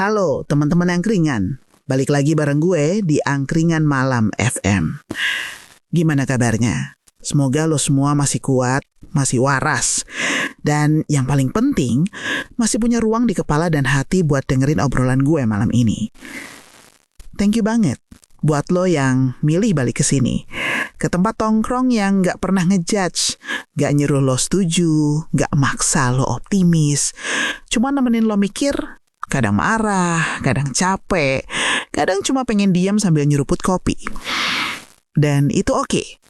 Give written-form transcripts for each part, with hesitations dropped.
Halo teman-teman angkringan, balik lagi bareng gue di Angkringan Malam FM. Gimana kabarnya? Semoga lo semua masih kuat, masih waras. Dan yang paling penting, masih punya ruang di kepala dan hati buat dengerin obrolan gue malam ini. Thank you banget buat lo yang milih balik ke sini. Ke tempat tongkrong yang gak pernah ngejudge, gak nyuruh lo setuju, gak maksa lo optimis. Cuma nemenin lo mikir, kadang marah, kadang capek, kadang cuma pengen diam sambil nyeruput kopi. Dan itu oke.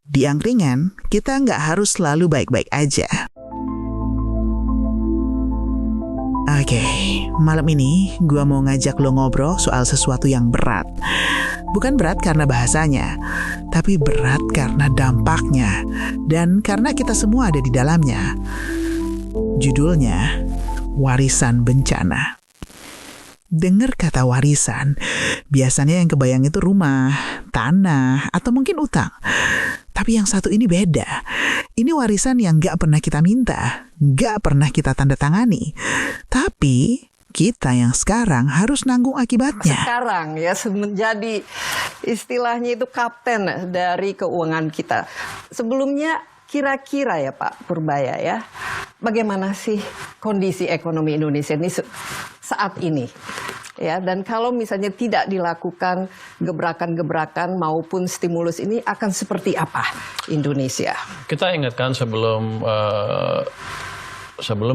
Di angkringan, kita nggak harus selalu baik-baik aja. Oke, malam ini gue mau ngajak lo ngobrol soal sesuatu yang berat. Bukan berat karena bahasanya, tapi berat karena dampaknya. Dan karena kita semua ada di dalamnya. Judulnya, Warisan Bencana. Dengar kata warisan, biasanya yang kebayang itu rumah, tanah, atau mungkin utang. Tapi yang satu ini beda. Ini warisan yang gak pernah kita minta, gak pernah kita tanda tangani. Tapi kita yang sekarang harus nanggung akibatnya. Sekarang ya menjadi istilahnya itu kapten dari keuangan kita. Sebelumnya kira-kira ya Pak Purbaya ya, bagaimana sih kondisi ekonomi Indonesia ini saat ini? Ya, dan kalau misalnya tidak dilakukan gebrakan-gebrakan maupun stimulus ini akan seperti apa Indonesia? Kita ingatkan sebelum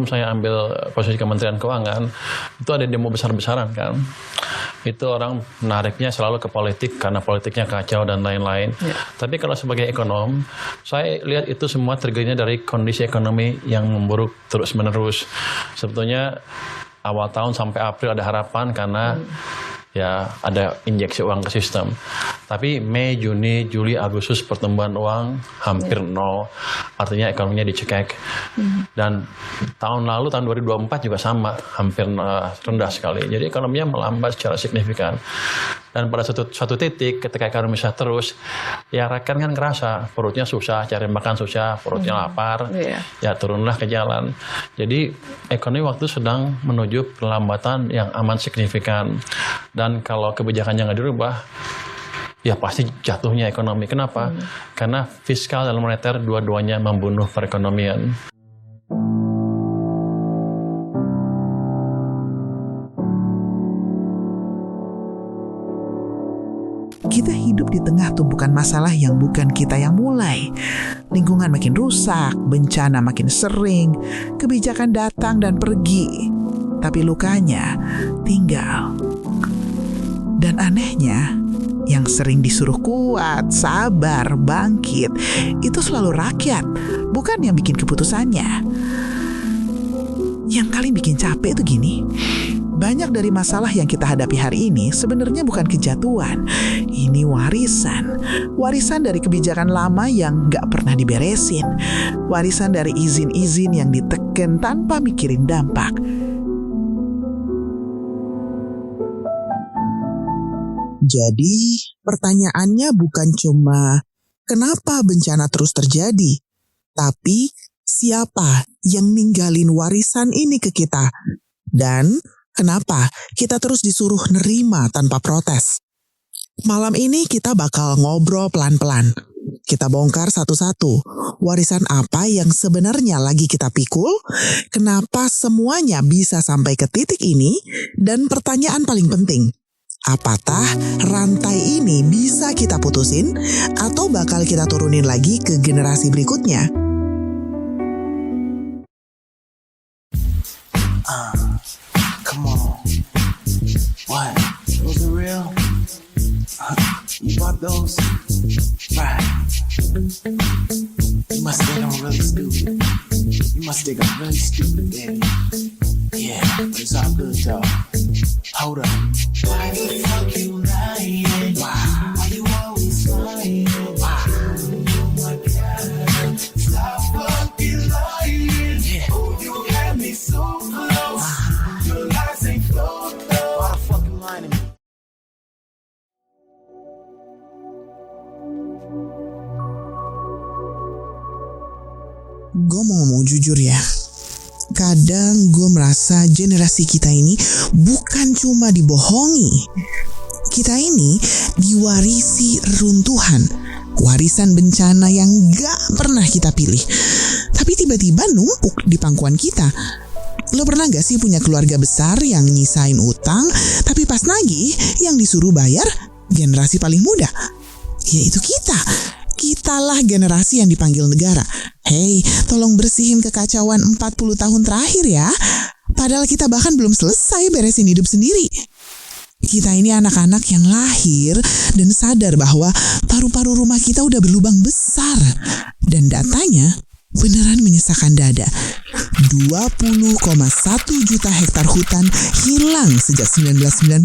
saya ambil posisi Kementerian Keuangan, itu ada demo besar-besaran kan. Itu orang menariknya selalu ke politik karena politiknya kacau dan lain-lain. Ya. Tapi kalau sebagai ekonom, saya lihat itu semua triggernya dari kondisi ekonomi yang memburuk terus-menerus. Sebetulnya awal tahun sampai April ada harapan karena ya ada injeksi uang ke sistem. Tapi Mei, Juni, Juli, Agustus pertumbuhan uang hampir nol. Artinya ekonominya dicekek. Dan tahun lalu, tahun 2024 juga sama, hampir rendah sekali. Jadi ekonominya melambat secara signifikan. Dan pada suatu titik ketika ekonomi susah terus, ya rakyat kan ngerasa perutnya susah, cari makan susah, perutnya lapar, ya turunlah ke jalan. Jadi ekonomi waktu sedang menuju perlambatan yang amat signifikan. Dan kalau kebijakannya nggak dirubah, ya pasti jatuhnya ekonomi. Kenapa? Karena fiskal dan moneter dua-duanya membunuh perekonomian. Kita hidup di tengah tumpukan masalah yang bukan kita yang mulai. Lingkungan makin rusak, bencana makin sering, kebijakan datang dan pergi. Tapi lukanya tinggal. Dan anehnya, yang sering disuruh kuat, sabar, bangkit, itu selalu rakyat, bukan yang bikin keputusannya. Yang paling bikin capek itu gini. Banyak dari masalah yang kita hadapi hari ini sebenarnya bukan kejatuhan. Ini warisan. Warisan dari kebijakan lama yang gak pernah diberesin. Warisan dari izin-izin yang diteken tanpa mikirin dampak. Jadi, pertanyaannya bukan cuma kenapa bencana terus terjadi, tapi siapa yang ninggalin warisan ini ke kita? Dan kenapa kita terus disuruh nerima tanpa protes? Malam ini kita bakal ngobrol pelan-pelan. Kita bongkar satu-satu. Warisan apa yang sebenarnya lagi kita pikul? Kenapa semuanya bisa sampai ke titik ini? Dan pertanyaan paling penting, apakah rantai ini bisa kita putusin? Atau bakal kita turunin lagi ke generasi berikutnya? Come on. What? Those are real? You bought those? Right. You must think I'm really stupid. You must think I'm really stupid, baby. Yeah, but it's all good, though. Hold up. Why the fuck you lying? Why? Why you always lying? Why? Oh my God. Stop fucking lying. Yeah. Oh, you had me so close. Your lies ain't flowed, though. Why the fuck you lying to me? Gue mau ngomong jujur ya. Kadang gue merasa generasi kita ini bukan cuma dibohongi. Kita ini diwarisi reruntuhan, warisan bencana yang gak pernah kita pilih, tapi tiba-tiba numpuk di pangkuan kita. Lo pernah gak sih punya keluarga besar yang nyisain utang, tapi pas nagih yang disuruh bayar generasi paling muda? Yaitu kita. Kitalah generasi yang dipanggil negara. Hei, tolong bersihin kekacauan 40 tahun terakhir ya. Padahal kita bahkan belum selesai beresin hidup sendiri. Kita ini anak-anak yang lahir dan sadar bahwa paru-paru rumah kita udah berlubang besar. Dan datanya beneran menyesakkan dada. 20,1 juta hektar hutan hilang sejak 1990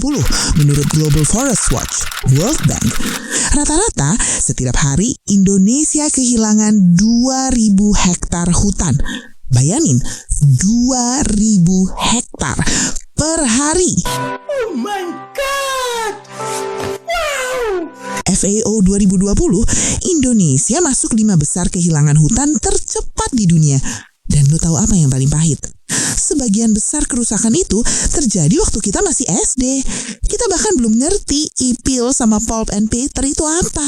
menurut Global Forest Watch, World Bank. Rata-rata setiap hari Indonesia kehilangan 2.000 hektar hutan. Bayanin, 2.000 hektar per hari. Oh my God! Wow! FAO 2020, Indonesia masuk 5 besar kehilangan hutan tercepat di dunia. Dan lo tahu apa yang paling pahit? Sebagian besar kerusakan itu terjadi waktu kita masih SD. Kita bahkan belum ngerti ipil sama pulp and paper itu apa.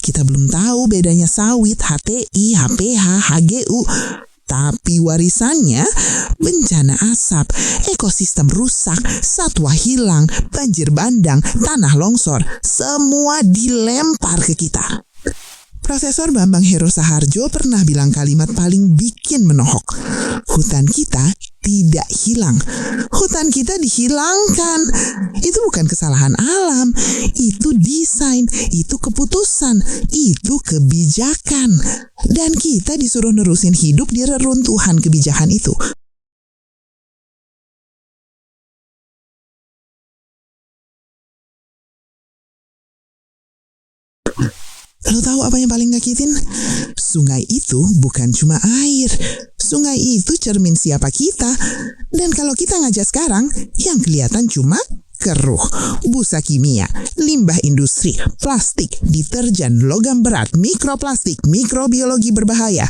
Kita belum tahu bedanya sawit, HTI, HPH, HGU. Tapi warisannya, bencana asap, ekosistem rusak, satwa hilang, banjir bandang, tanah longsor, semua dilempar ke kita. Profesor Bambang Hero Saharjo pernah bilang kalimat paling bikin menohok. Hutan kita tidak hilang. Hutan kita dihilangkan. Itu bukan kesalahan alam. Itu desain. Itu keputusan. Itu kebijakan. Dan kita disuruh nerusin hidup di reruntuhan kebijakan itu. Lo tahu apa yang paling ngakitin? Sungai itu bukan cuma air. Sungai itu cermin siapa kita. Dan kalau kita ngajak sekarang, yang kelihatan cuma keruh, busa kimia, limbah industri, plastik, deterjen, logam berat, mikroplastik, mikrobiologi berbahaya.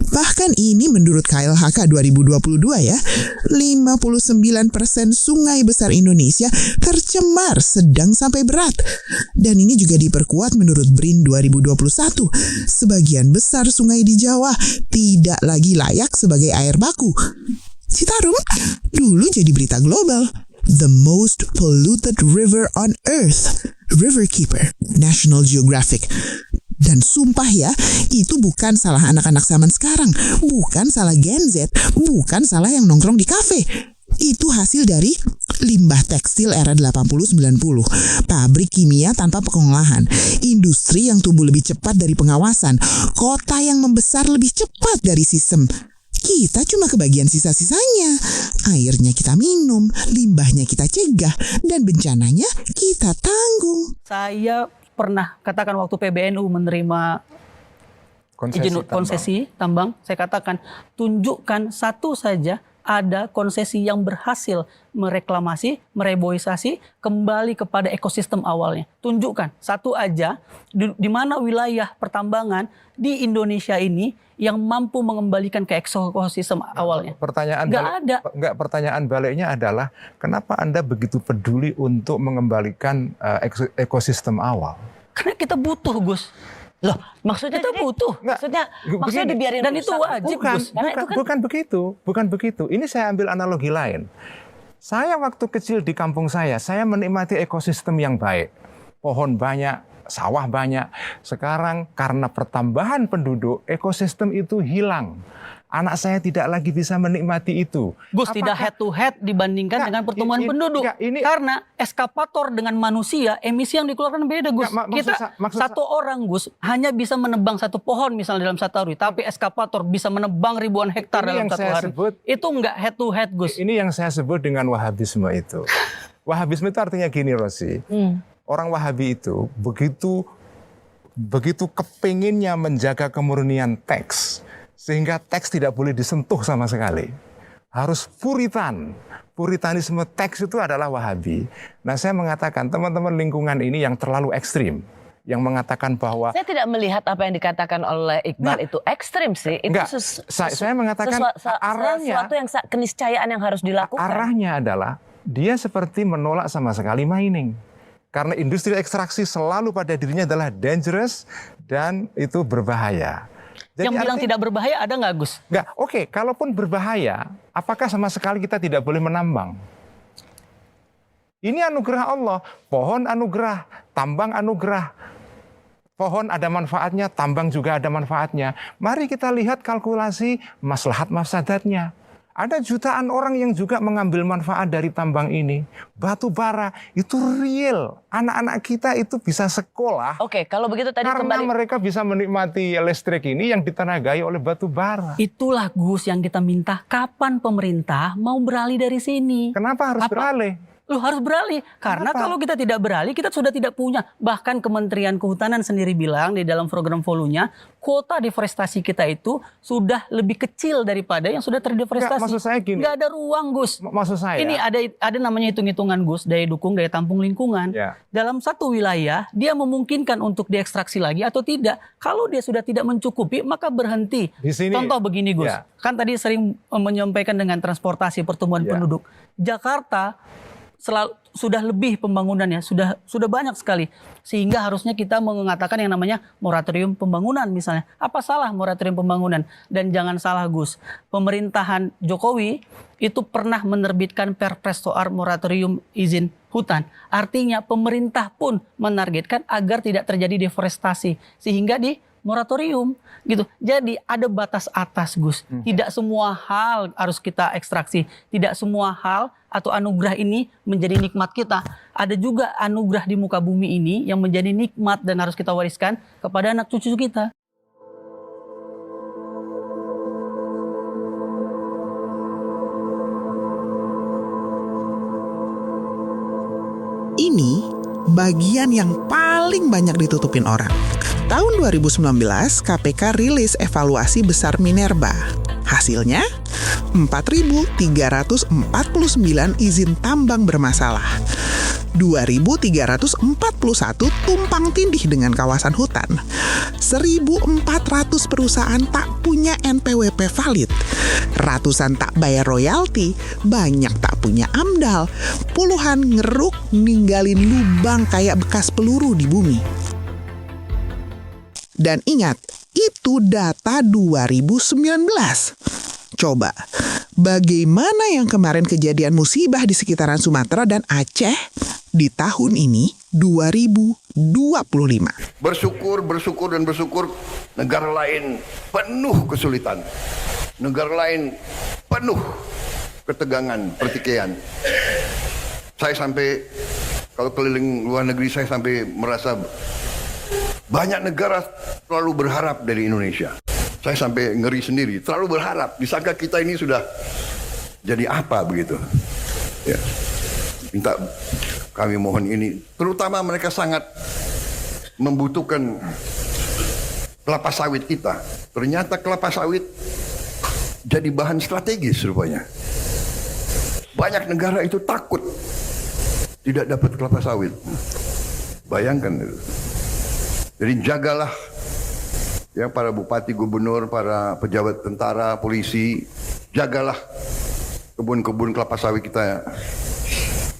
Bahkan ini menurut KLHK 2022 ya, 59% sungai besar Indonesia tercemar sedang sampai berat. Dan ini juga diperkuat menurut BRIN 2021. Sebagian besar sungai di Jawa tidak lagi layak sebagai air baku. Citarum dulu jadi berita global. The most polluted river on earth. Riverkeeper, National Geographic. Dan sumpah ya, itu bukan salah anak-anak zaman sekarang. Bukan salah Gen Z. Bukan salah yang nongkrong di kafe. Itu hasil dari limbah tekstil era 80-90. Pabrik kimia tanpa pengolahan. Industri yang tumbuh lebih cepat dari pengawasan. Kota yang membesar lebih cepat dari sistem. Kita cuma kebagian sisa-sisanya. Airnya kita minum, limbahnya kita cegah, dan bencananya kita tanggung. Saya pernah katakan waktu PBNU menerima izin konsesi tambang, saya katakan tunjukkan satu saja ada konsesi yang berhasil mereklamasi, mereboisasi kembali kepada ekosistem awalnya. Tunjukkan satu aja di mana wilayah pertambangan di Indonesia ini yang mampu mengembalikan ke ekosistem awalnya. Pertanyaan baliknya adalah kenapa Anda begitu peduli untuk mengembalikan ekosistem awal? Karena kita butuh, Gus. Loh, maksudnya kita butuh. Maksudnya dibiarin dan itu wajib, Gus. Bukan begitu. Ini saya ambil analogi lain. Saya waktu kecil di kampung saya menikmati ekosistem yang baik. Pohon banyak, sawah banyak. Sekarang karena pertambahan penduduk, ekosistem itu hilang. Anak saya tidak lagi bisa menikmati itu. Gus, tidak head to head dibandingkan dengan pertumbuhan penduduk. Karena eskapator dengan manusia, emisi yang dikeluarkan beda, Gus. Satu orang, Gus, hanya bisa menebang satu pohon misalnya dalam satu hari. Tapi eskapator bisa menebang ribuan hektar dalam satu hari. Itu enggak head to head, Gus. Ini yang saya sebut dengan Wahabisme itu. Wahabisme itu artinya gini, Rosi. Orang Wahabi itu begitu kepinginnya menjaga kemurnian teks. Sehingga teks tidak boleh disentuh sama sekali. Harus puritan. Puritanisme teks itu adalah Wahabi. Nah, saya mengatakan teman-teman lingkungan ini yang terlalu ekstrim. Yang mengatakan bahwa... Saya tidak melihat apa yang dikatakan oleh Iqbal itu ekstrim sih. Itu saya mengatakan arahnya... sesuatu yang keniscayaan yang harus dilakukan. Arahnya adalah dia seperti menolak sama sekali mining. Karena industri ekstraksi selalu pada dirinya adalah dangerous dan itu berbahaya. Jadi yang bilang tidak berbahaya ada nggak, Gus? Nggak, oke. Kalaupun berbahaya, apakah sama sekali kita tidak boleh menambang? Ini anugerah Allah. Pohon anugerah, tambang anugerah. Pohon ada manfaatnya, tambang juga ada manfaatnya. Mari kita lihat kalkulasi maslahat mafsadatnya. Ada jutaan orang yang juga mengambil manfaat dari tambang ini. Batu bara itu real. Anak-anak kita itu bisa sekolah. Oke, kalau begitu tadi Karena kembali. mereka bisa menikmati listrik ini yang ditenagai oleh batu bara. Itulah, Gus, yang kita minta. Kapan pemerintah mau beralih dari sini? Kenapa harus beralih? Lu harus beralih. Karena Kenapa? kalau kita tidak beralih, kita sudah tidak punya. Bahkan Kementerian Kehutanan sendiri bilang di dalam program volunya, kuota deforestasi kita itu sudah lebih kecil daripada yang sudah terdeforestasi. Nggak, maksud saya gini. Nggak ada ruang, Gus. Maksud saya. Ini ada namanya hitung-hitungan, Gus, daya dukung, daya tampung lingkungan. Ya. Dalam satu wilayah, dia memungkinkan untuk diekstraksi lagi atau tidak. Kalau dia sudah tidak mencukupi, maka berhenti. Di sini, Contoh begini, Gus. ya. Kan tadi sering menyampaikan dengan transportasi pertumbuhan Ya. penduduk. Jakarta sudah lebih pembangunannya, sudah banyak sekali. Sehingga harusnya kita mengatakan yang namanya moratorium pembangunan misalnya. Apa salah moratorium pembangunan? Dan jangan salah, Gus. Pemerintahan Jokowi itu pernah menerbitkan Perpres soal moratorium izin hutan. Artinya pemerintah pun menargetkan agar tidak terjadi deforestasi. Sehingga di moratorium gitu. Jadi ada batas atas, Gus. Tidak semua hal harus kita ekstraksi. Tidak semua hal atau anugerah ini menjadi nikmat kita. Ada juga anugerah di muka bumi ini yang menjadi nikmat dan harus kita wariskan kepada anak cucu kita. Ini bagian yang paling banyak ditutupin orang. Tahun 2019, KPK rilis evaluasi besar Minerba. Hasilnya, 4.349 izin tambang bermasalah. 2.341 tumpang tindih dengan kawasan hutan. 1.400 perusahaan tak punya NPWP valid. Ratusan tak bayar royalti, banyak tak punya AMDAL. Puluhan ngeruk ninggalin lubang kayak bekas peluru di bumi. Dan ingat, itu data 2019. Coba, bagaimana yang kemarin kejadian musibah di sekitaran Sumatera dan Aceh di tahun ini 2025? Bersyukur negara lain penuh kesulitan. Negara lain penuh ketegangan, pertikaian. Saya sampai, kalau keliling luar negeri, saya sampai merasa banyak negara terlalu berharap dari Indonesia. Saya sampai ngeri sendiri, terlalu berharap. Disangka kita ini sudah jadi apa begitu. Ya. Minta kami mohon ini. Terutama mereka sangat membutuhkan kelapa sawit kita. Ternyata kelapa sawit jadi bahan strategis rupanya. Banyak negara itu takut tidak dapat kelapa sawit. Bayangkan itu. Jadi jagalah ya para bupati, gubernur, para pejabat tentara, polisi, jagalah kebun-kebun kelapa sawit kita ya.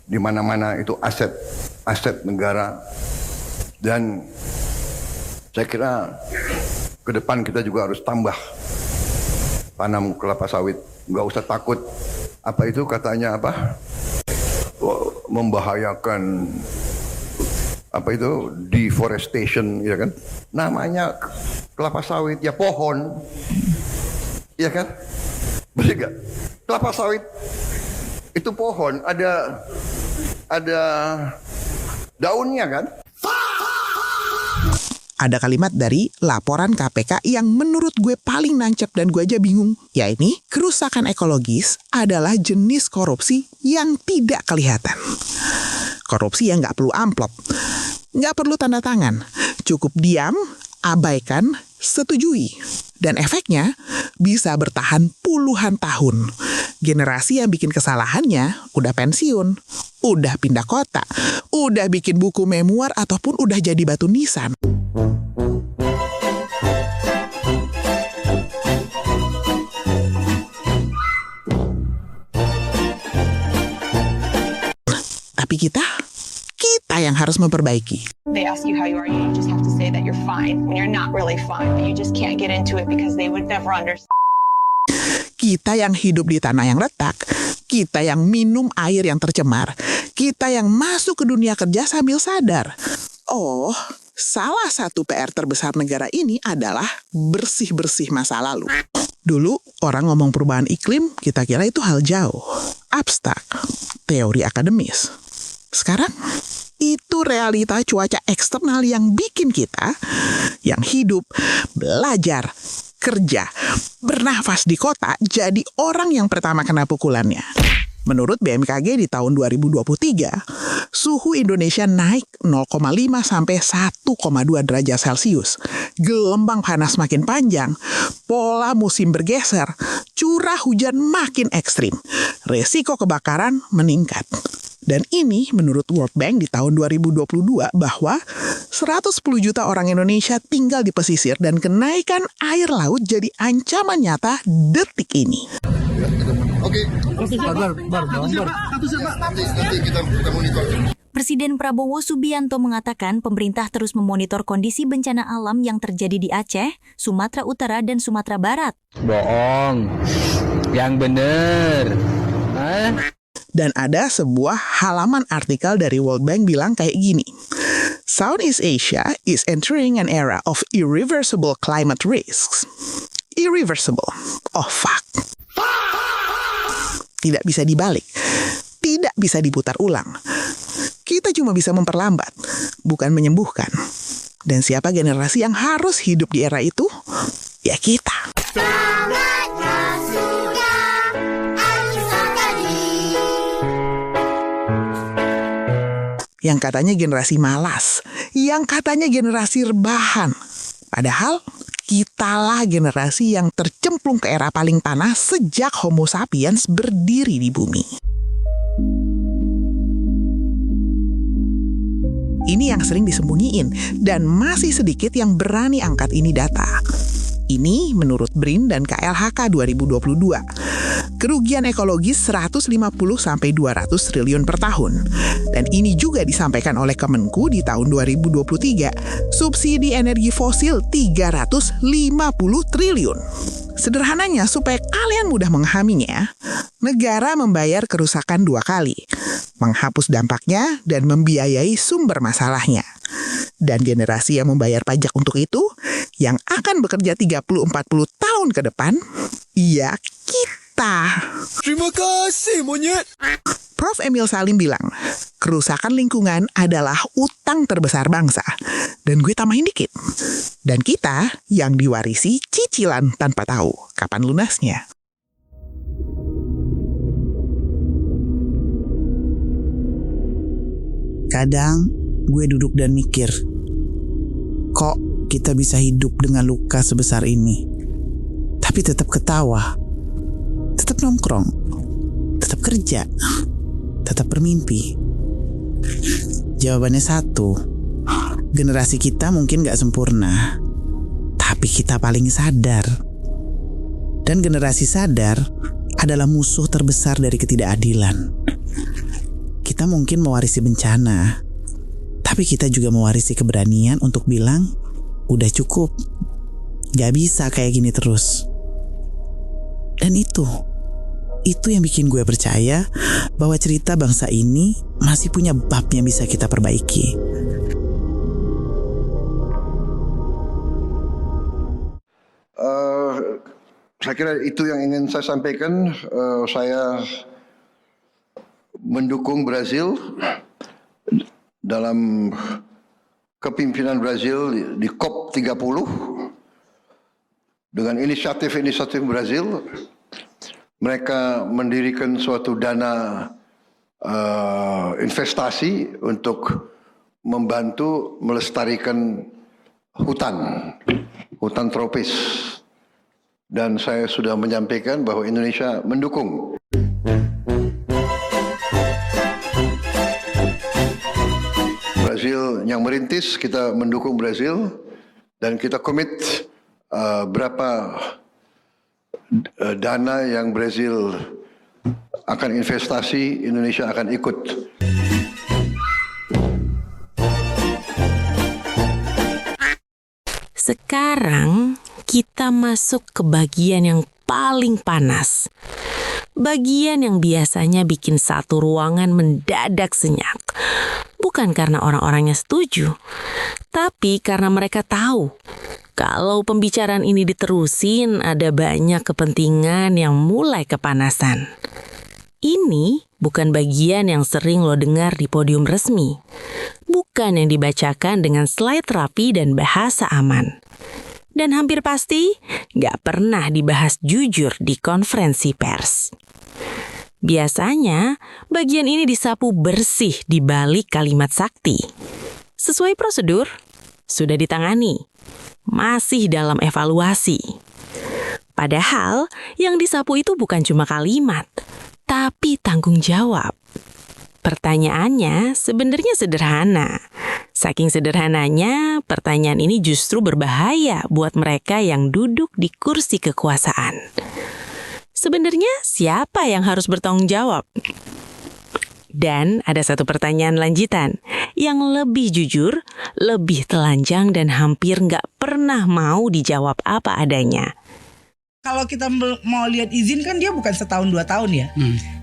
Di mana-mana itu aset negara. Dan saya kira ke depan kita juga harus tambah tanam kelapa sawit. Nggak usah takut. Apa itu katanya apa? Membahayakan apa itu deforestation, ya kan? Namanya kelapa sawit ya pohon, ya kan? Betul gak? Kelapa sawit itu pohon, ada daunnya kan? Ada kalimat dari laporan KPK yang menurut gue paling nancep dan gue aja bingung. Ya ini, kerusakan ekologis adalah jenis korupsi yang tidak kelihatan. Korupsi yang nggak perlu amplop, nggak perlu tanda tangan, cukup diam, abaikan, setujui. Dan efeknya bisa bertahan puluhan tahun. Generasi yang bikin kesalahannya udah pensiun, udah pindah kota, udah bikin buku memoir ataupun udah jadi batu nisan. Tapi kita yang harus memperbaiki. They ask you how you are, you just have to say that you're fine when you're not really fine, but you just can't get into it because they would never understand. Kita yang hidup di tanah yang retak, kita yang minum air yang tercemar, kita yang masuk ke dunia kerja sambil sadar. Oh, salah satu PR terbesar negara ini adalah bersih-bersih masa lalu. Dulu orang ngomong perubahan iklim, kita kira itu hal jauh, abstrak, teori akademis. Sekarang, itu realita cuaca eksternal yang bikin kita, yang hidup, belajar, kerja, bernafas di kota, jadi orang yang pertama kena pukulannya. Menurut BMKG di tahun 2023, suhu Indonesia naik 0,5 sampai 1,2 derajat Celcius. Gelombang panas makin panjang, pola musim bergeser, curah hujan makin ekstrim, resiko kebakaran meningkat. Dan ini menurut World Bank di tahun 2022 bahwa 110 juta orang Indonesia tinggal di pesisir dan kenaikan air laut jadi ancaman nyata detik ini. Oke. Nanti kita monitor. Presiden Prabowo Subianto mengatakan pemerintah terus memonitor kondisi bencana alam yang terjadi di Aceh, Sumatera Utara, dan Sumatera Barat. Bohong. Yang bener. Dan ada sebuah halaman artikel dari World Bank bilang kayak gini. Southeast Asia is entering an era of irreversible climate risks. Irreversible. Oh fuck. Tidak bisa dibalik. Tidak bisa diputar ulang. Kita cuma bisa memperlambat, bukan menyembuhkan. Dan siapa generasi yang harus hidup di era itu? Ya kita. Yang katanya generasi malas, yang katanya generasi rebahan. Padahal kitalah generasi yang tercemplung ke era paling panas sejak Homo sapiens berdiri di bumi. Ini yang sering disembunyiin dan masih sedikit yang berani angkat ini data. Ini menurut BRIN dan KLHK 2022. Kerugian ekologis 150-200 triliun per tahun. Dan ini juga disampaikan oleh Kemenku di tahun 2023. Subsidi energi fosil 350 triliun. Sederhananya, supaya kalian mudah memahaminya, negara membayar kerusakan 2 kali. Menghapus dampaknya dan membiayai sumber masalahnya. Dan generasi yang membayar pajak untuk itu, yang akan bekerja 30-40 tahun ke depan, ya kita. Terima kasih, monyet. Prof. Emil Salim bilang, kerusakan lingkungan adalah utang terbesar bangsa. Dan gue tambahin dikit. Dan kita yang diwarisi cicilan tanpa tahu kapan lunasnya. Kadang gue duduk dan mikir, kok kita bisa hidup dengan luka sebesar ini, tapi tetap ketawa, tetap nongkrong, tetap kerja, tetap bermimpi? Jawabannya satu, generasi kita mungkin gak sempurna, tapi kita paling sadar. Dan generasi sadar adalah musuh terbesar dari ketidakadilan. Kita mungkin mewarisi bencana, tapi kita juga mewarisi keberanian untuk bilang, udah cukup, gak bisa kayak gini terus. Dan itu yang bikin gue percaya bahwa cerita bangsa ini masih punya bab yang bisa kita perbaiki. Saya kira itu yang ingin saya sampaikan. Saya mendukung Brazil dalam kepimpinan Brazil di COP30 dengan inisiatif Brazil. Mereka mendirikan suatu dana investasi untuk membantu melestarikan hutan tropis. Dan saya sudah menyampaikan bahwa Indonesia mendukung. Brazil yang merintis, kita mendukung Brazil dan kita komit berapa dana yang Brazil akan investasi, Indonesia akan ikut. Sekarang kita masuk ke bagian yang paling panas. Bagian yang biasanya bikin satu ruangan mendadak senyap. Bukan karena orang-orangnya setuju, tapi karena mereka tahu kalau pembicaraan ini diterusin ada banyak kepentingan yang mulai kepanasan. Ini bukan bagian yang sering lo dengar di podium resmi. Bukan yang dibacakan dengan slide rapi dan bahasa aman. Dan hampir pasti nggak pernah dibahas jujur di konferensi pers. Biasanya, bagian ini disapu bersih di balik kalimat sakti. Sesuai prosedur, sudah ditangani. Masih dalam evaluasi. Padahal, yang disapu itu bukan cuma kalimat, tapi tanggung jawab. Pertanyaannya sebenarnya sederhana. Saking sederhananya, pertanyaan ini justru berbahaya buat mereka yang duduk di kursi kekuasaan. Sebenarnya siapa yang harus bertanggung jawab? Dan ada satu pertanyaan lanjutan yang lebih jujur, lebih telanjang dan hampir nggak pernah mau dijawab apa adanya. Kalau kita mau lihat izin kan dia bukan setahun 2 tahun ya.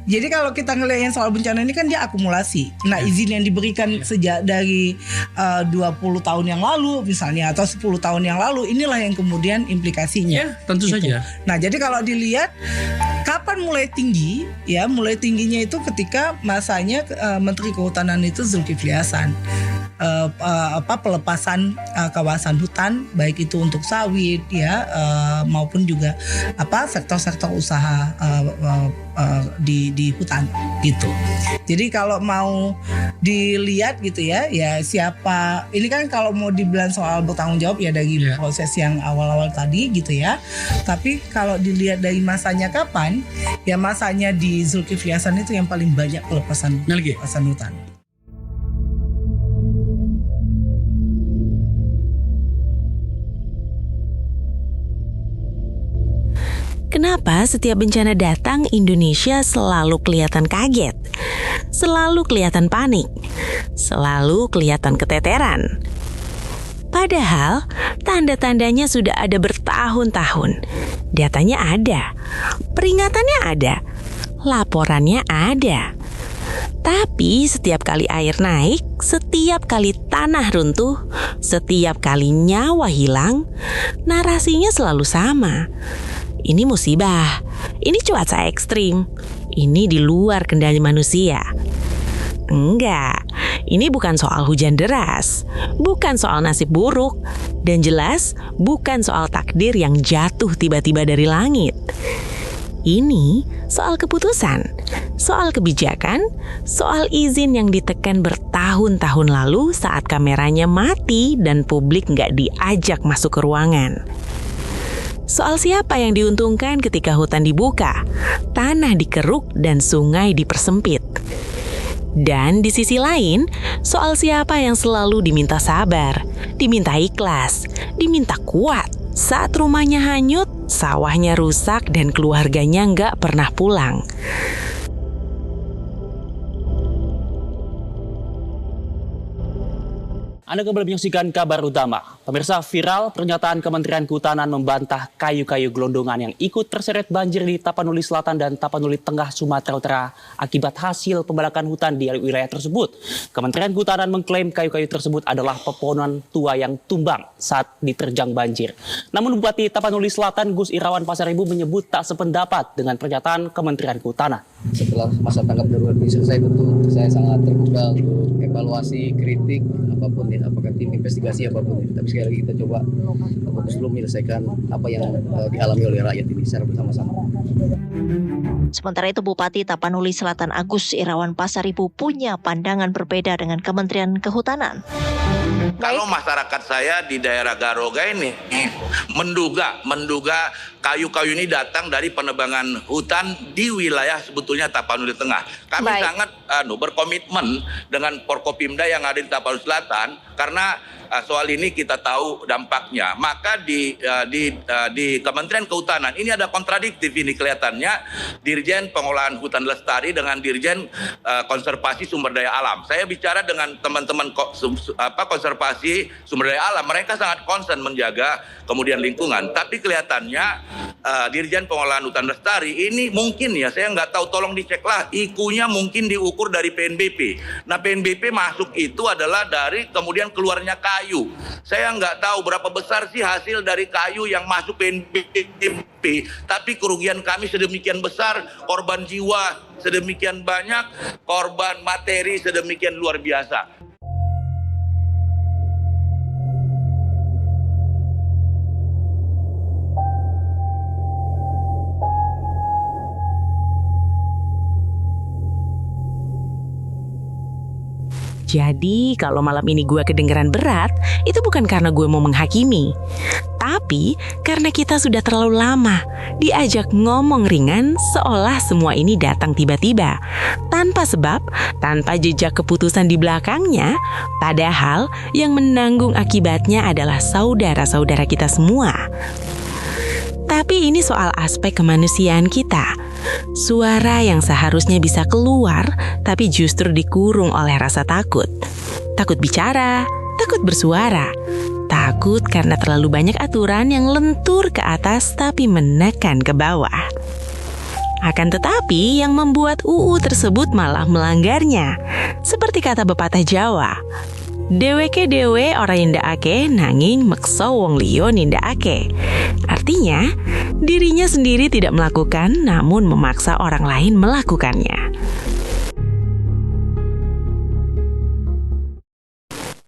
Jadi kalau kita ngelihat yang soal bencana ini kan dia akumulasi. Nah izin yang diberikan sejak dari 20 tahun yang lalu misalnya atau 10 tahun yang lalu, inilah yang kemudian implikasinya. Ya, tentu saja. Nah jadi kalau dilihat kapan mulai tinggi, ya mulai tingginya itu ketika masanya Menteri Kehutanan itu Zulkifli Hasan. Pelepasan kawasan hutan baik itu untuk sawit ya maupun juga sektor-sektor usaha di hutan gitu. Jadi kalau mau dilihat gitu ya siapa ini kan kalau mau dibilang soal bertanggung jawab ya dari proses yang awal-awal tadi gitu ya. Tapi kalau dilihat dari masanya kapan, ya masanya di Zulkifli Hasan itu yang paling banyak pelepasan hutan. Kenapa setiap bencana datang Indonesia selalu kelihatan kaget, selalu kelihatan panik, selalu kelihatan keteteran? Padahal tanda-tandanya sudah ada bertahun-tahun. Datanya ada, peringatannya ada, laporannya ada. Tapi setiap kali air naik, setiap kali tanah runtuh, setiap kali nyawa hilang, narasinya selalu sama. Ini musibah, ini cuaca ekstrim, ini di luar kendali manusia. Enggak, ini bukan soal hujan deras, bukan soal nasib buruk, dan jelas bukan soal takdir yang jatuh tiba-tiba dari langit. Ini soal keputusan, soal kebijakan, soal izin yang ditekan bertahun-tahun lalu saat kameranya mati dan publik nggak diajak masuk ke ruangan. Soal siapa yang diuntungkan ketika hutan dibuka, tanah dikeruk, dan sungai dipersempit. Dan di sisi lain, soal siapa yang selalu diminta sabar, diminta ikhlas, diminta kuat saat rumahnya hanyut, sawahnya rusak, dan keluarganya nggak pernah pulang. Anda kembali menyaksikan kabar utama. Pemirsa, viral pernyataan Kementerian Kehutanan membantah kayu-kayu gelondongan yang ikut terseret banjir di Tapanuli Selatan dan Tapanuli Tengah Sumatera Utara akibat hasil pembalakan hutan di wilayah tersebut. Kementerian Kehutanan mengklaim kayu-kayu tersebut adalah pepohonan tua yang tumbang saat diterjang banjir. Namun Bupati Tapanuli Selatan Gus Irawan Pasaribu menyebut tak sependapat dengan pernyataan Kementerian Kehutanan. Setelah masa tanggap darurat ini selesai, tentu saya sangat terbuka untuk evaluasi, kritik, apapun ya, apakah tim investigasi apapun ya. Tapi sekali lagi kita coba fokus dulu menyelesaikan apa yang dialami oleh rakyat ini secara bersama-sama. Sementara itu Bupati Tapanuli Selatan Agus Irawan Pasaribu punya pandangan berbeda dengan Kementerian Kehutanan. Kalau masyarakat saya di daerah Garoga ini menduga kayu-kayu ini datang dari penebangan hutan di wilayah sebetulnya Tapanuli Tengah. Kami sangat berkomitmen dengan Forkopimda yang ada di Tapanuli Selatan karena soal ini kita tahu dampaknya. Maka di Kementerian Kehutanan ini ada kontradiktif ini kelihatannya, Dirjen Pengolahan Hutan Lestari dengan Dirjen Konservasi Sumber Daya Alam. Saya bicara dengan teman-teman konservasi sumber daya alam, mereka sangat concern menjaga kemudian lingkungan. Tapi kelihatannya Dirjen Pengolahan Hutan Lestari ini mungkin ya, saya nggak tahu, tolong diceklah, IQ-nya mungkin diukur dari PNBP. Nah PNBP masuk itu adalah dari kemudian keluarnya kayu. Saya nggak tahu berapa besar sih hasil dari kayu yang masuk PNBP, tapi kerugian kami sedemikian besar, korban jiwa sedemikian banyak, korban materi sedemikian luar biasa. Jadi kalau malam ini gue kedengeran berat, itu bukan karena gue mau menghakimi, tapi karena kita sudah terlalu lama diajak ngomong ringan seolah semua ini datang tiba-tiba, tanpa sebab, tanpa jejak keputusan di belakangnya, padahal yang menanggung akibatnya adalah saudara-saudara kita semua. Tapi ini soal aspek kemanusiaan kita. Suara yang seharusnya bisa keluar, tapi justru dikurung oleh rasa takut. Takut bicara, takut bersuara. Takut karena terlalu banyak aturan yang lentur ke atas tapi menekan ke bawah. Akan tetapi yang membuat UU tersebut malah melanggarnya. Seperti kata pepatah Jawa, dheweke dhewe ora nindakake nanging meksa wong liya nindakake. Artinya, dirinya sendiri tidak melakukan namun memaksa orang lain melakukannya.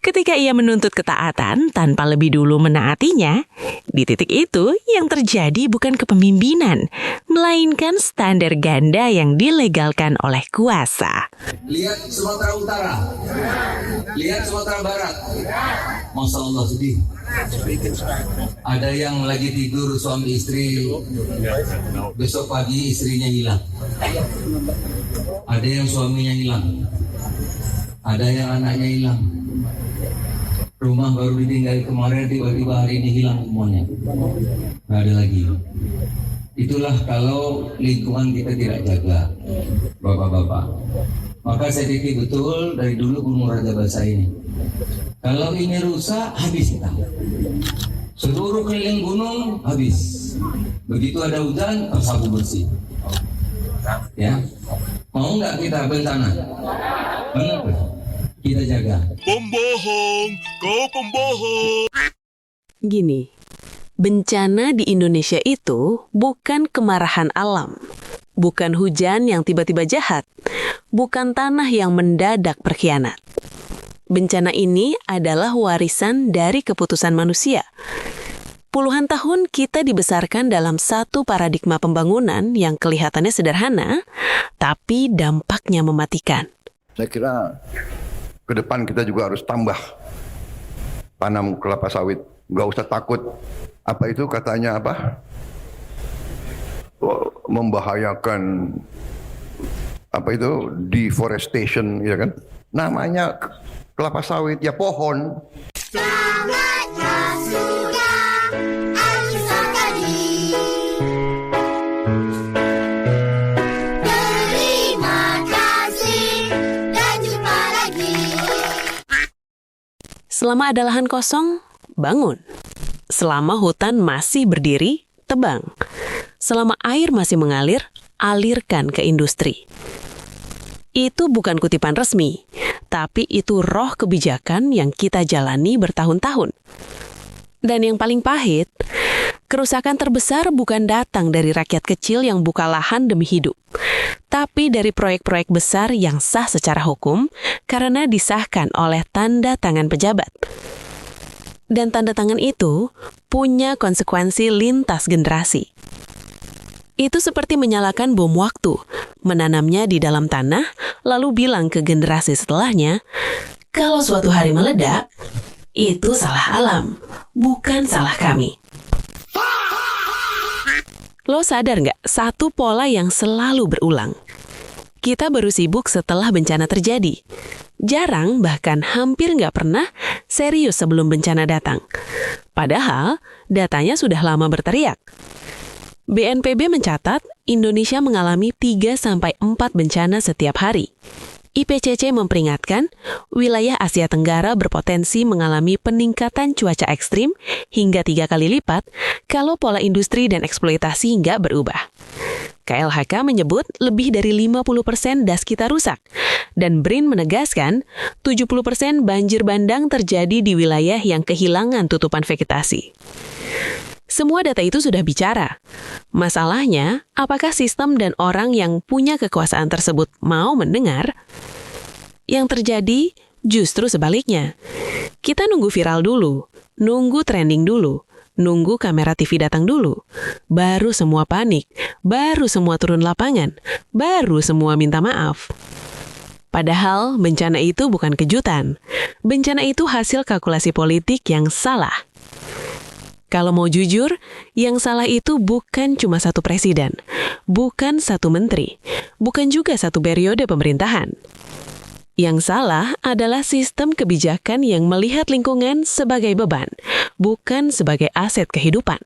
Ketika ia menuntut ketaatan tanpa lebih dulu menaatinya, di titik itu yang terjadi bukan kepemimpinan, melainkan standar ganda yang dilegalkan oleh kuasa. Lihat Sumatera Utara, lihat Sumatera Barat, Masya Allah sedih. Ada yang lagi tidur suami istri, besok pagi istrinya hilang. Ada yang suaminya hilang, ada yang anaknya hilang. Rumah baru ditinggali kemarin, tiba-tiba hari ini hilang semuanya. Nggak ada lagi. Itulah kalau lingkungan kita tidak jaga, bapak-bapak. Maka saya titip betul dari dulu Gunung Raja Basa ini. Kalau ini rusak, habis kita. Seluruh keliling gunung, habis. Begitu ada hujan, tersapu bersih. Ya, mau nggak kita bencana? Benar. Kita jaga. Pembohong, kau pembohong. Gini, bencana di Indonesia itu bukan kemarahan alam, bukan hujan yang tiba-tiba jahat, bukan tanah yang mendadak berkhianat. Bencana ini adalah warisan dari keputusan manusia. Puluhan tahun kita dibesarkan dalam satu paradigma pembangunan yang kelihatannya sederhana, tapi dampaknya mematikan. Saya kira ke depan kita juga harus tambah tanam kelapa sawit. Nggak usah takut. Apa itu katanya apa? Membahayakan apa itu deforestation, ya kan? Namanya kelapa sawit, ya pohon. Selama ada lahan kosong, bangun. Selama hutan masih berdiri, tebang. Selama air masih mengalir, alirkan ke industri. Itu bukan kutipan resmi, tapi itu roh kebijakan yang kita jalani bertahun-tahun. Dan yang paling pahit, kerusakan terbesar bukan datang dari rakyat kecil yang buka lahan demi hidup, tapi dari proyek-proyek besar yang sah secara hukum karena disahkan oleh tanda tangan pejabat. Dan tanda tangan itu punya konsekuensi lintas generasi. Itu seperti menyalakan bom waktu, menanamnya di dalam tanah, lalu bilang ke generasi setelahnya, kalau suatu hari meledak, itu salah alam, bukan salah kami. Lo sadar nggak satu pola yang selalu berulang? Kita baru sibuk setelah bencana terjadi. Jarang, bahkan hampir nggak pernah serius sebelum bencana datang. Padahal datanya sudah lama berteriak. BNPB mencatat Indonesia mengalami 3-4 bencana setiap hari. IPCC memperingatkan, wilayah Asia Tenggara berpotensi mengalami peningkatan cuaca ekstrim hingga 3 kali lipat kalau pola industri dan eksploitasi nggak berubah. KLHK menyebut lebih dari 50% das kita rusak, dan BRIN menegaskan 70% banjir bandang terjadi di wilayah yang kehilangan tutupan vegetasi. Semua data itu sudah bicara. Masalahnya, apakah sistem dan orang yang punya kekuasaan tersebut mau mendengar? Yang terjadi justru sebaliknya. Kita nunggu viral dulu, nunggu trending dulu, nunggu kamera TV datang dulu. Baru semua panik, baru semua turun lapangan, baru semua minta maaf. Padahal bencana itu bukan kejutan. Bencana itu hasil kalkulasi politik yang salah. Kalau mau jujur, yang salah itu bukan cuma satu presiden, bukan satu menteri, bukan juga satu periode pemerintahan. Yang salah adalah sistem kebijakan yang melihat lingkungan sebagai beban, bukan sebagai aset kehidupan.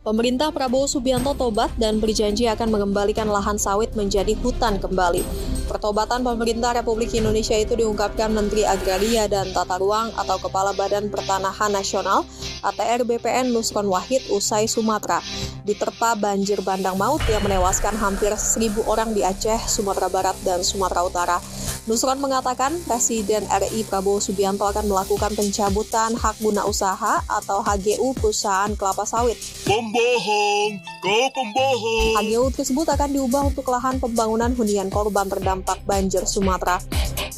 Pemerintah Prabowo Subianto tobat dan berjanji akan mengembalikan lahan sawit menjadi hutan kembali. Pertobatan pemerintah Republik Indonesia itu diungkapkan Menteri Agraria dan Tata Ruang atau Kepala Badan Pertanahan Nasional ATR BPN Nusron Wahid usai Sumatera diterpa banjir bandang maut yang menewaskan hampir 1.000 orang di Aceh, Sumatera Barat, dan Sumatera Utara. Nusron mengatakan Presiden RI Prabowo Subianto akan melakukan pencabutan hak guna usaha atau HGU perusahaan kelapa sawit. Pembohong, kau pembohong. HGU tersebut akan diubah untuk lahan pembangunan hunian korban terdampak banjir Sumatera.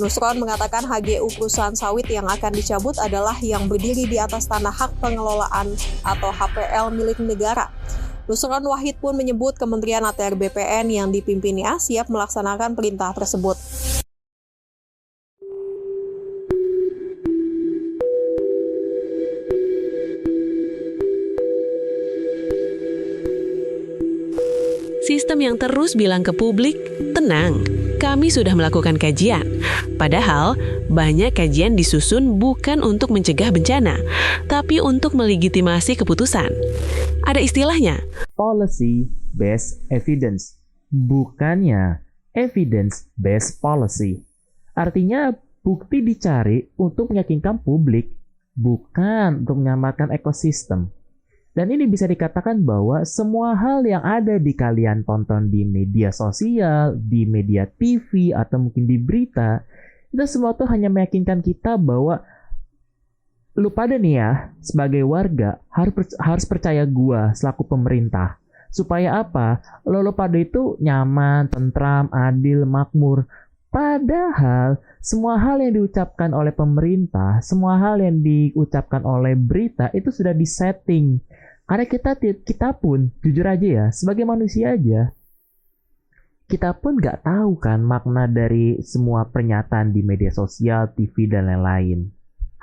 Nusron mengatakan HGU perusahaan sawit yang akan dicabut adalah yang berdiri di atas tanah hak pengelolaan atau HPL milik negara. Nusron Wahid pun menyebut Kementerian ATR BPN yang dipimpinnya siap melaksanakan perintah tersebut. Sistem yang terus bilang ke publik, tenang, kami sudah melakukan kajian. Padahal, banyak kajian disusun bukan untuk mencegah bencana, tapi untuk melegitimasi keputusan. Ada istilahnya, policy-based evidence, bukannya evidence-based policy. Artinya, bukti dicari untuk meyakinkan publik, bukan untuk menyelamatkan ekosistem. Dan ini bisa dikatakan bahwa semua hal yang ada di kalian tonton di media sosial, di media TV, atau mungkin di berita, itu semua tuh hanya meyakinkan kita bahwa lu pada nih ya, sebagai warga, harus percaya gua selaku pemerintah. Supaya apa? Lo pada itu nyaman, tentram, adil, makmur. Padahal semua hal yang diucapkan oleh pemerintah, semua hal yang diucapkan oleh berita itu sudah disetting. Karena kita pun, jujur aja ya, sebagai manusia aja, kita pun nggak tahu kan makna dari semua pernyataan di media sosial, TV, dan lain-lain.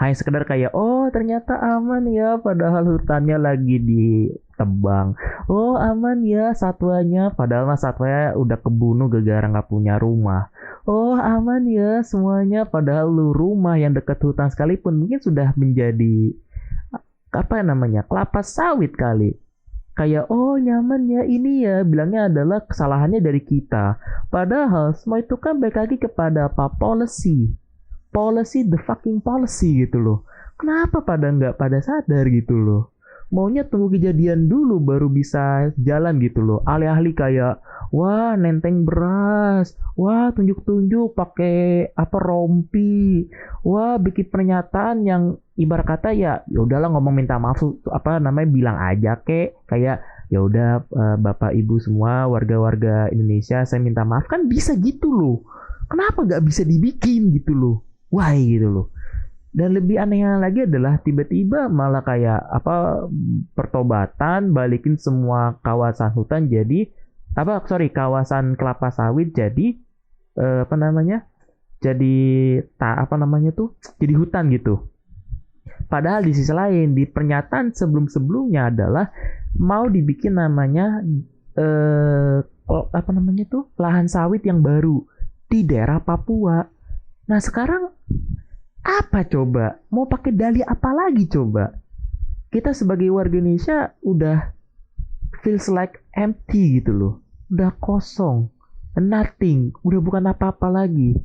Hanya sekedar kayak, oh ternyata aman ya, padahal hutannya lagi ditebang. Oh aman ya satwanya, padahal satwanya udah kebunuh gara-gara nggak punya rumah. Oh aman ya semuanya, padahal rumah yang dekat hutan sekalipun mungkin sudah menjadi kelapa sawit kali. Kayak oh nyaman ya, ini ya bilangnya adalah kesalahannya dari kita. Padahal semua itu kan balik lagi kepada apa? Policy the fucking policy gitu loh. Kenapa nggak pada sadar gitu loh? Maunya tunggu kejadian dulu baru bisa jalan gitu loh. Ahli-ahli kayak wah nenteng beras, wah tunjuk-tunjuk pakai rompi, wah bikin pernyataan yang ibarat kata ya udahlah ngomong minta maaf bilang aja kayak ya udah Bapak Ibu semua warga-warga Indonesia saya minta maaf, kan bisa gitu loh. Kenapa nggak bisa dibikin gitu loh? Why gitu loh. Dan lebih anehnya lagi adalah tiba-tiba malah kayak pertobatan balikin semua kawasan hutan jadi kawasan kelapa sawit jadi jadi hutan gitu. Padahal di sisi lain di pernyataan sebelum-sebelumnya adalah mau dibikin namanya lahan sawit yang baru di daerah Papua. Nah sekarang apa coba? Mau pakai dalih apa lagi coba? Kita sebagai warga Indonesia udah feels like empty gitu loh. Udah kosong, nothing, udah bukan apa-apa lagi.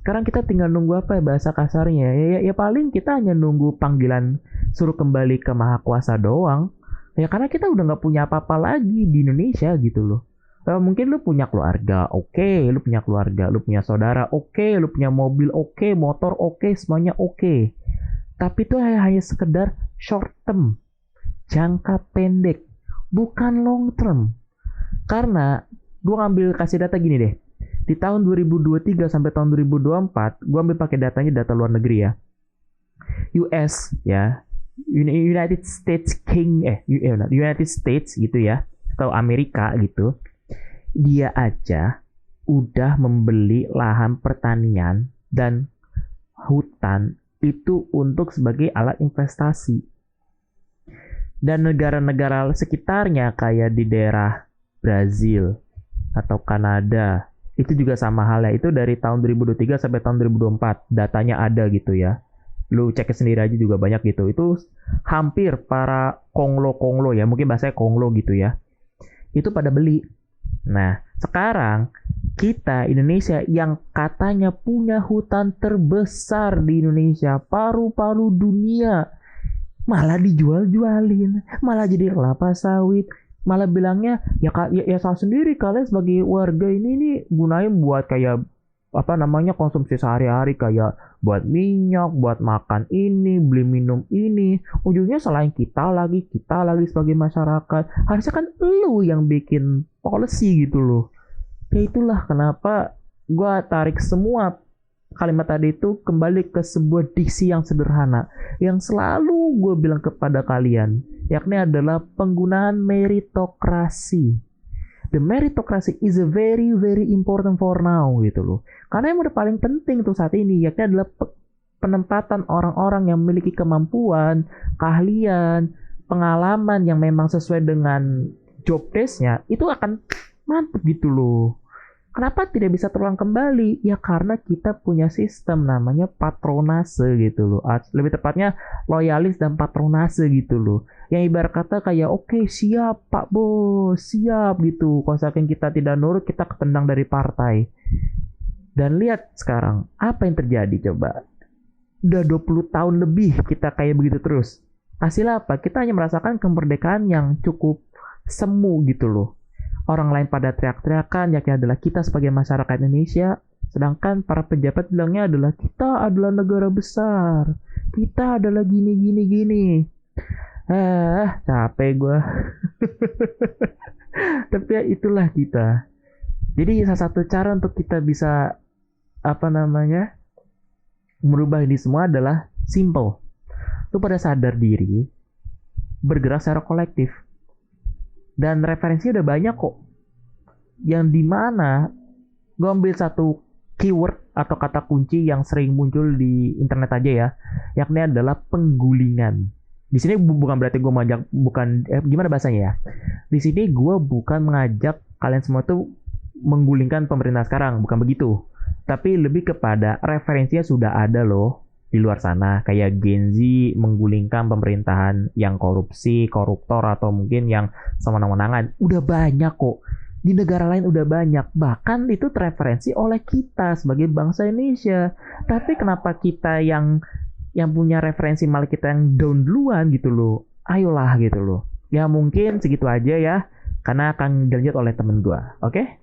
Sekarang kita tinggal nunggu apa ya bahasa kasarnya? Ya paling kita hanya nunggu panggilan suruh kembali ke Maha Kuasa doang. Ya karena kita udah nggak punya apa-apa lagi di Indonesia gitu loh. Mungkin lu punya keluarga, oke, lu punya keluarga, lu punya saudara, oke, lu punya mobil, oke, motor, oke, semuanya oke. Tapi itu hanya sekedar short term, jangka pendek, bukan long term. Karena gue ngambil kasih data gini deh. Di tahun 2023 sampai tahun 2024, gue ambil pakai datanya data luar negeri ya. US ya, United States United States gitu ya, atau Amerika gitu. Dia aja udah membeli lahan pertanian dan hutan itu untuk sebagai alat investasi. Dan negara-negara sekitarnya kayak di daerah Brazil atau Kanada itu juga sama halnya. Itu dari tahun 2023 sampai tahun 2024 datanya ada gitu ya. Lu cek sendiri aja juga banyak gitu. Itu hampir para konglo ya, mungkin bahasanya konglo gitu ya, itu pada beli. Nah sekarang kita Indonesia yang katanya punya hutan terbesar di Indonesia, paru-paru dunia, malah dijual-jualin, malah jadi kelapa sawit, malah bilangnya ya salah sendiri, kalian sebagai warga ini gunain buat kayak konsumsi sehari-hari, kayak buat minyak, buat makan ini, beli minum ini. Ujungnya selain kita lagi sebagai masyarakat. Harusnya kan lu yang bikin policy gitu loh. Ya itulah kenapa gue tarik semua kalimat tadi itu kembali ke sebuah diksi yang sederhana yang selalu gue bilang kepada kalian, yakni adalah penggunaan meritokrasi. The meritocracy is a very very important for now gitu loh. Karena yang udah paling penting tuh saat ini yakni adalah penempatan orang-orang yang memiliki kemampuan, keahlian, pengalaman yang memang sesuai dengan job desk-nya, itu akan mantap gitu loh. Kenapa tidak bisa terulang kembali? Ya karena kita punya sistem namanya patronase gitu loh. Lebih tepatnya loyalis dan patronase gitu loh. Yang ibarat kata kayak oke, siap Pak Bos, siap gitu. Kalau saking kita tidak nurut, kita ketendang dari partai. Dan lihat sekarang, apa yang terjadi coba? Udah 20 tahun lebih kita kayak begitu terus. Hasil apa? Kita hanya merasakan kemerdekaan yang cukup semu gitu loh. Orang lain pada teriak-teriakan, yakni adalah kita sebagai masyarakat Indonesia. Sedangkan para pejabat bilangnya adalah kita adalah negara besar. Kita adalah gini. Capek gue. Tapi ya itulah kita. Jadi salah satu cara untuk kita bisa merubah ini semua adalah simple. Lu pada sadar diri, bergerak secara kolektif. Dan referensinya udah banyak kok. Yang dimana gue ambil satu keyword atau kata kunci yang sering muncul di internet aja ya, yakni adalah penggulingan. Di sini bukan berarti gue mengajak, gimana bahasanya ya? Di sini gue bukan mengajak kalian semua tuh menggulingkan pemerintah sekarang, bukan begitu. Tapi lebih kepada referensinya sudah ada loh di luar sana, kayak Gen Z menggulingkan pemerintahan yang korupsi, koruptor, atau mungkin yang sewenang-wenangan. Udah banyak kok. Di negara lain udah banyak. Bahkan itu terreferensi oleh kita sebagai bangsa Indonesia. Tapi kenapa kita yang punya referensi malah kita yang down duluan gitu loh. Ayolah gitu loh. Ya mungkin segitu aja ya. Karena akan dilanjut oleh temen gue. Oke?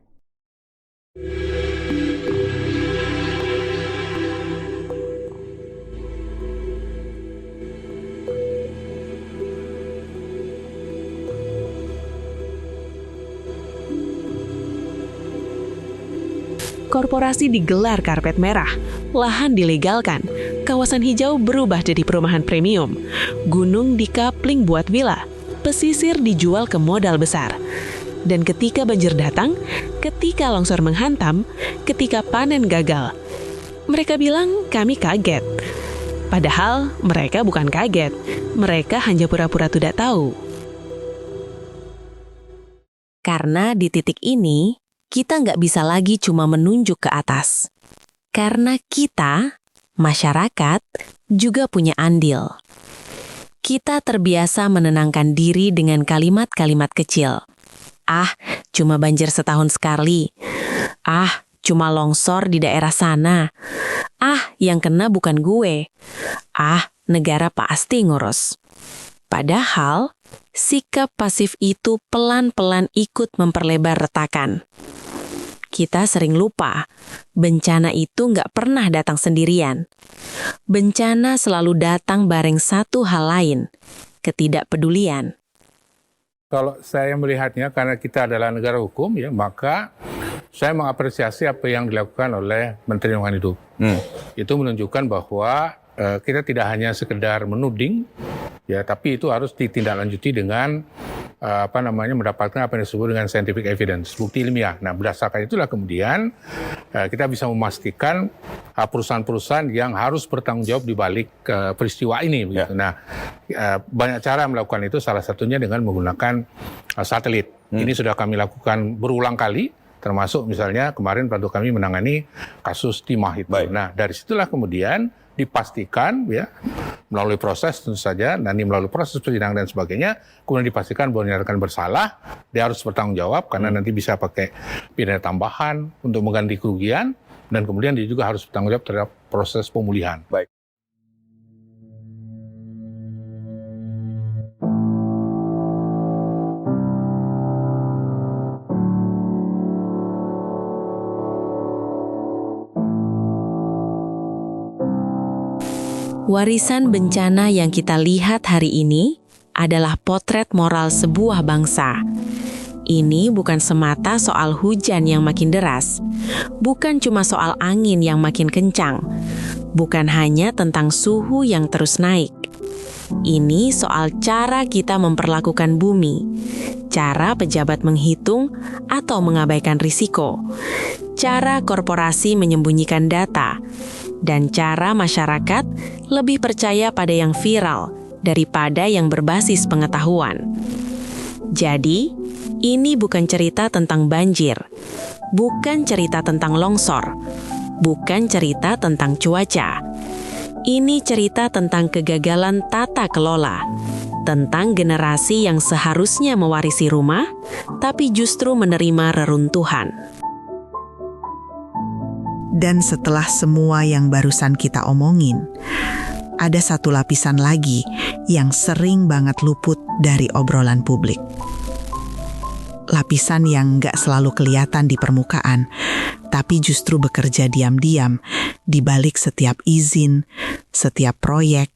Korporasi digelar karpet merah, lahan dilegalkan, kawasan hijau berubah jadi perumahan premium, gunung dikapling buat villa, pesisir dijual ke modal besar. Dan ketika banjir datang, ketika longsor menghantam, ketika panen gagal, mereka bilang kami kaget. Padahal mereka bukan kaget, mereka hanya pura-pura tidak tahu. Karena di titik ini, kita nggak bisa lagi cuma menunjuk ke atas. Karena kita, masyarakat, juga punya andil. Kita terbiasa menenangkan diri dengan kalimat-kalimat kecil. Ah, cuma banjir setahun sekali. Ah, cuma longsor di daerah sana. Ah, yang kena bukan gue. Ah, negara pasti ngurus. Padahal, sikap pasif itu pelan-pelan ikut memperlebar retakan. Kita sering lupa, bencana itu nggak pernah datang sendirian. Bencana selalu datang bareng satu hal lain, ketidakpedulian. Kalau saya melihatnya, karena kita adalah negara hukum, ya, maka saya mengapresiasi apa yang dilakukan oleh Menteri Lingkungan Hidup. Itu menunjukkan bahwa kita tidak hanya sekedar menuding, ya, tapi itu harus ditindaklanjuti dengan mendapatkan apa yang disebut dengan scientific evidence, bukti ilmiah. Nah, berdasarkan itulah kemudian kita bisa memastikan perusahaan-perusahaan yang harus bertanggung jawab di balik peristiwa ini. Begitu. Nah, banyak cara melakukan itu, salah satunya dengan menggunakan satelit. Ini sudah kami lakukan berulang kali, termasuk misalnya kemarin waktu kami menangani kasus timah itu. Nah, dari situlah kemudian dipastikan, ya, melalui proses tentu saja, nanti melalui proses persidangan dan sebagainya, kemudian dipastikan bahwa dinyatakan bersalah, dia harus bertanggung jawab karena nanti bisa pakai pidana tambahan untuk mengganti kerugian, dan kemudian dia juga harus bertanggung jawab terhadap proses pemulihan. Baik. Warisan bencana yang kita lihat hari ini adalah potret moral sebuah bangsa. Ini bukan semata soal hujan yang makin deras, bukan cuma soal angin yang makin kencang, bukan hanya tentang suhu yang terus naik. Ini soal cara kita memperlakukan bumi, cara pejabat menghitung atau mengabaikan risiko, cara korporasi menyembunyikan data, dan cara masyarakat lebih percaya pada yang viral daripada yang berbasis pengetahuan. Jadi, ini bukan cerita tentang banjir, bukan cerita tentang longsor, bukan cerita tentang cuaca. Ini cerita tentang kegagalan tata kelola, tentang generasi yang seharusnya mewarisi rumah, tapi justru menerima reruntuhan. Dan setelah semua yang barusan kita omongin, ada satu lapisan lagi yang sering banget luput dari obrolan publik. Lapisan yang nggak selalu kelihatan di permukaan, tapi justru bekerja diam-diam di balik setiap izin, setiap proyek,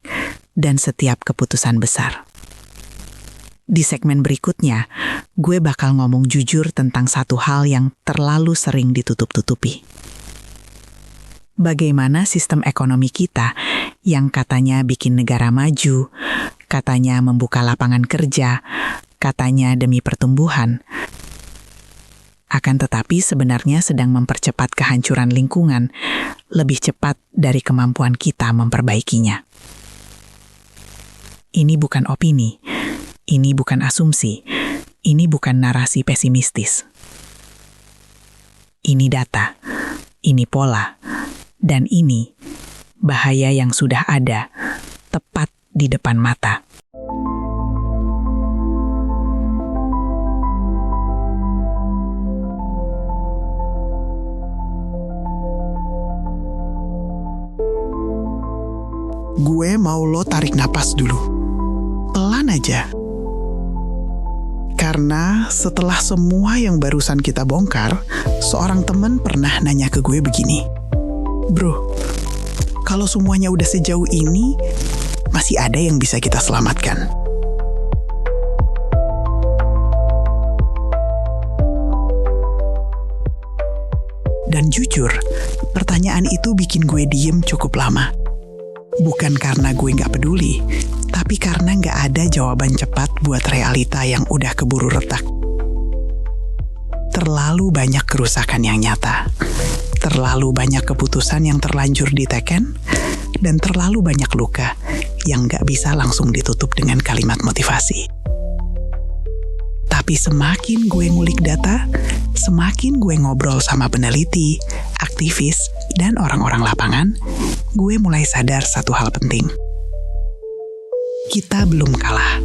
dan setiap keputusan besar. Di segmen berikutnya, gue bakal ngomong jujur tentang satu hal yang terlalu sering ditutup-tutupi. Bagaimana sistem ekonomi kita yang katanya bikin negara maju, katanya membuka lapangan kerja, katanya demi pertumbuhan, akan tetapi sebenarnya sedang mempercepat kehancuran lingkungan lebih cepat dari kemampuan kita memperbaikinya. Ini bukan opini, ini bukan asumsi, ini bukan narasi pesimistis. Ini data, ini pola, dan ini bahaya yang sudah ada tepat di depan mata. Gue mau lo tarik napas dulu. Pelan aja. Karena setelah semua yang barusan kita bongkar, seorang teman pernah nanya ke gue begini. Bro, kalau semuanya udah sejauh ini, masih ada yang bisa kita selamatkan. Dan jujur, pertanyaan itu bikin gue diem cukup lama. Bukan karena gue nggak peduli, tapi karena nggak ada jawaban cepat buat realita yang udah keburu retak. Terlalu banyak kerusakan yang nyata. Terlalu banyak keputusan yang terlanjur diteken, dan terlalu banyak luka yang gak bisa langsung ditutup dengan kalimat motivasi. Tapi Tapi semakin gue ngulik data, semakin gue ngobrol sama peneliti, aktivis, dan orang-orang lapangan, gue mulai sadar satu hal penting. Kita belum kalah,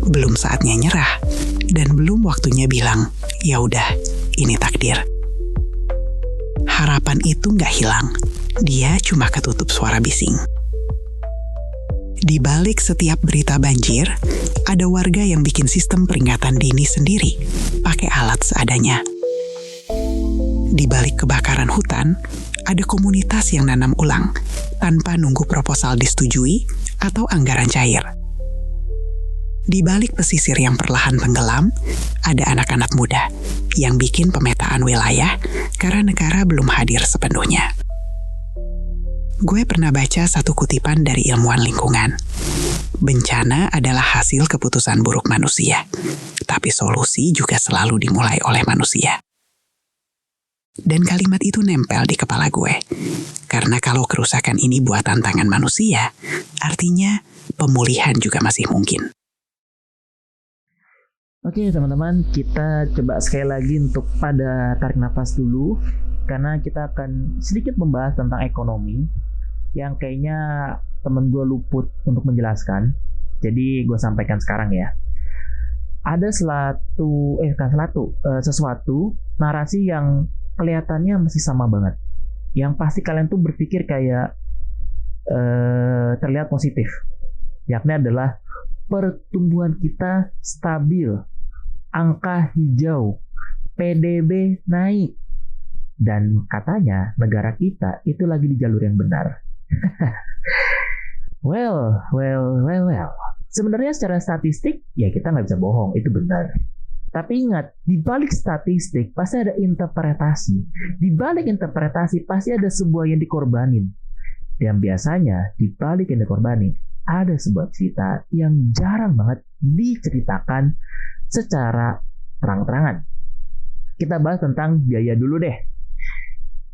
belum saatnya nyerah, dan belum waktunya bilang, ya udah, ini takdir. Harapan itu nggak hilang, dia cuma ketutup suara bising. Di balik setiap berita banjir, ada warga yang bikin sistem peringatan dini sendiri, pakai alat seadanya. Di balik kebakaran hutan, ada komunitas yang nanam ulang, tanpa nunggu proposal disetujui atau anggaran cair. Di balik pesisir yang perlahan tenggelam, ada anak-anak muda yang bikin pemetaan wilayah karena negara belum hadir sepenuhnya. Gue pernah baca satu kutipan dari ilmuwan lingkungan. Bencana adalah hasil keputusan buruk manusia, tapi solusi juga selalu dimulai oleh manusia. Dan kalimat itu nempel di kepala gue. Karena kalau kerusakan ini buatan tangan manusia, artinya pemulihan juga masih mungkin. Oke teman-teman, kita coba sekali lagi untuk pada tarik nafas dulu. Karena kita akan sedikit membahas tentang ekonomi yang kayaknya temen gue luput untuk menjelaskan. Jadi gue sampaikan sekarang ya. Ada sesuatu narasi yang kelihatannya masih sama banget. Yang pasti kalian tuh berpikir kayak terlihat positif. Yakni adalah pertumbuhan kita stabil, angka hijau, PDB naik. Dan katanya negara kita itu lagi di jalur yang benar. Well. Sebenarnya secara statistik, ya kita nggak bisa bohong, itu benar. Tapi ingat, di balik statistik pasti ada interpretasi. Di balik interpretasi pasti ada sebuah yang dikorbanin. Dan biasanya di balik yang dikorbanin ada sebuah cerita yang jarang banget diceritakan secara terang-terangan. Kita bahas tentang biaya dulu deh.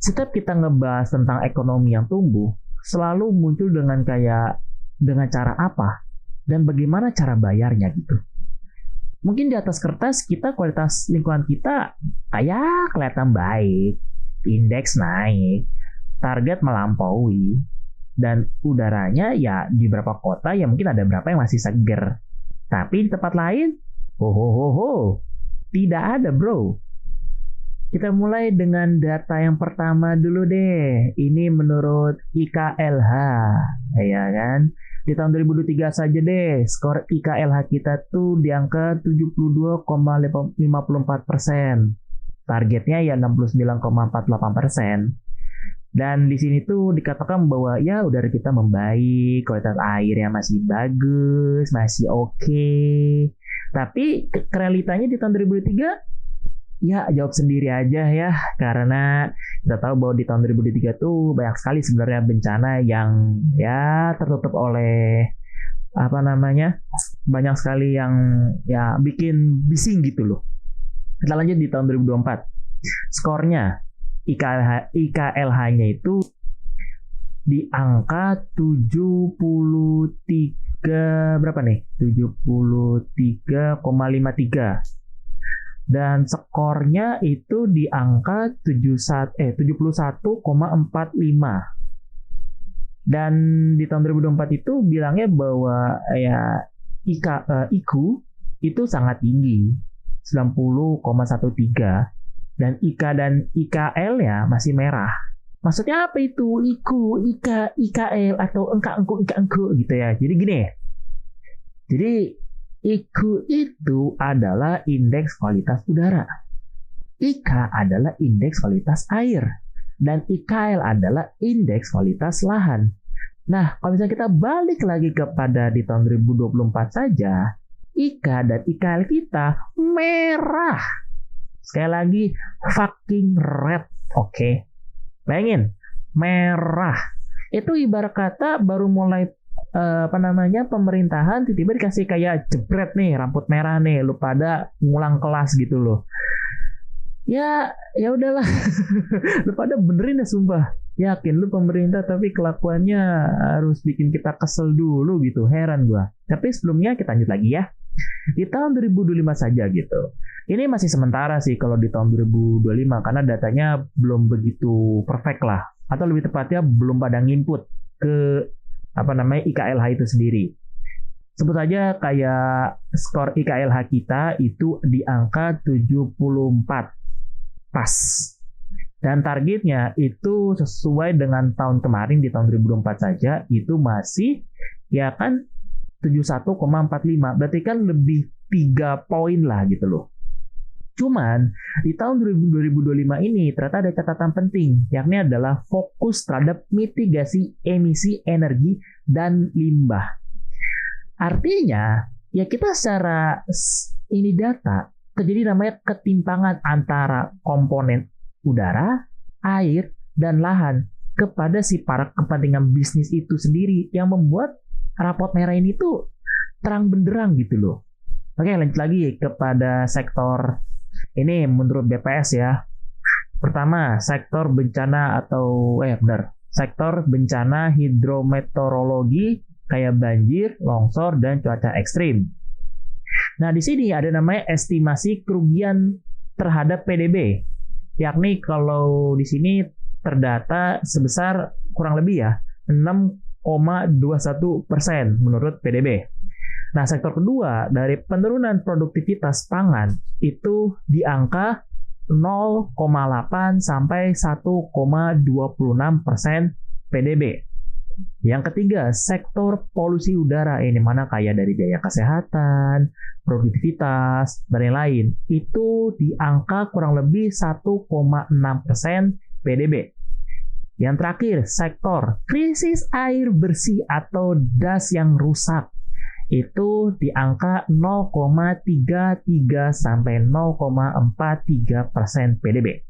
Setiap kita ngebahas tentang ekonomi yang tumbuh, selalu muncul dengan cara apa dan bagaimana cara bayarnya gitu. Mungkin di atas kertas kita kualitas lingkungan kita kayak kelihatan baik, indeks naik, target melampaui, dan udaranya ya di beberapa kota ya mungkin ada beberapa yang masih seger. Tapi di tempat lain, tidak ada bro. Kita mulai dengan data yang pertama dulu deh. Ini menurut IKLH, ya kan? Di tahun 2023 saja deh, skor IKLH kita tuh di angka 72,54%. Targetnya ya 69,48%. Dan di sini tuh dikatakan bahwa ya udara kita membaik, kualitas airnya masih bagus, masih oke. Tapi realitanya di tahun 2023 ya jawab sendiri aja ya, karena kita tahu bahwa di tahun 2023 tuh banyak sekali sebenarnya bencana yang ya tertutup oleh banyak sekali yang ya bikin bising gitu loh. Kita lanjut di tahun 2024. Skornya IKLH-nya itu di angka 73 berapa nih? 73,53. Dan skornya itu di angka 71,45. Dan di tahun 2024 itu bilangnya bahwa ya IQ itu sangat tinggi, 90,13. Dan IK dan IKL ya masih merah. Maksudnya apa itu? IQ, IK, IKL atau engka-engku gitu ya. Jadi gini. Jadi IQ itu adalah indeks kualitas udara. IK adalah indeks kualitas air. Dan IKL adalah indeks kualitas lahan. Nah, kalau misalnya kita balik lagi kepada di tahun 2024 saja, IK dan IKL kita merah. Sekali lagi, fucking red. Oke. Bayangin, merah. Itu ibarat kata baru mulai pemerintahan tiba-tiba dikasih kayak jebret nih, rambut merah nih, lu pada ngulang kelas gitu loh. Ya udahlah. Lu pada benerin ya sumpah. Yakin lu pemerintah tapi kelakuannya harus bikin kita kesel dulu gitu. Heran gua. Tapi sebelumnya kita lanjut lagi ya. Di tahun 2025 saja gitu. Ini masih sementara sih kalau di tahun 2025 karena datanya belum begitu perfect lah, atau lebih tepatnya belum pada nginput ke IKLH itu sendiri. Sebut aja kayak skor IKLH kita itu di angka 74 pas. Dan targetnya itu sesuai dengan tahun kemarin di tahun 2024 saja itu masih ya kan 71,45. Berarti kan lebih 3 poin lah gitu loh. Cuman di tahun 2025 ini ternyata ada catatan penting, yakni adalah fokus terhadap mitigasi emisi energi dan limbah. Artinya, ya kita secara ini data terjadi namanya ketimpangan antara komponen udara, air, dan lahan kepada si para kepentingan bisnis itu sendiri yang membuat rapot merah ini tuh terang benderang gitu loh. Oke, lanjut lagi kepada sektor ini menurut BPS ya. Pertama, sektor bencana sektor bencana hidrometeorologi kayak banjir, longsor, dan cuaca ekstrim. Nah, di sini ada namanya estimasi kerugian terhadap PDB. Yakni kalau di sini terdata sebesar kurang lebih ya 6,21% menurut PDB. Nah, sektor kedua dari penurunan produktivitas pangan itu di angka 0,8 sampai 1,26% PDB. Yang ketiga, sektor polusi udara ini mana kayak dari biaya kesehatan, produktivitas, dan lain-lain. Itu di angka kurang lebih 1,6% PDB. Yang terakhir, sektor krisis air bersih atau DAS yang rusak. Itu di angka 0,33 sampai 0,43% PDB.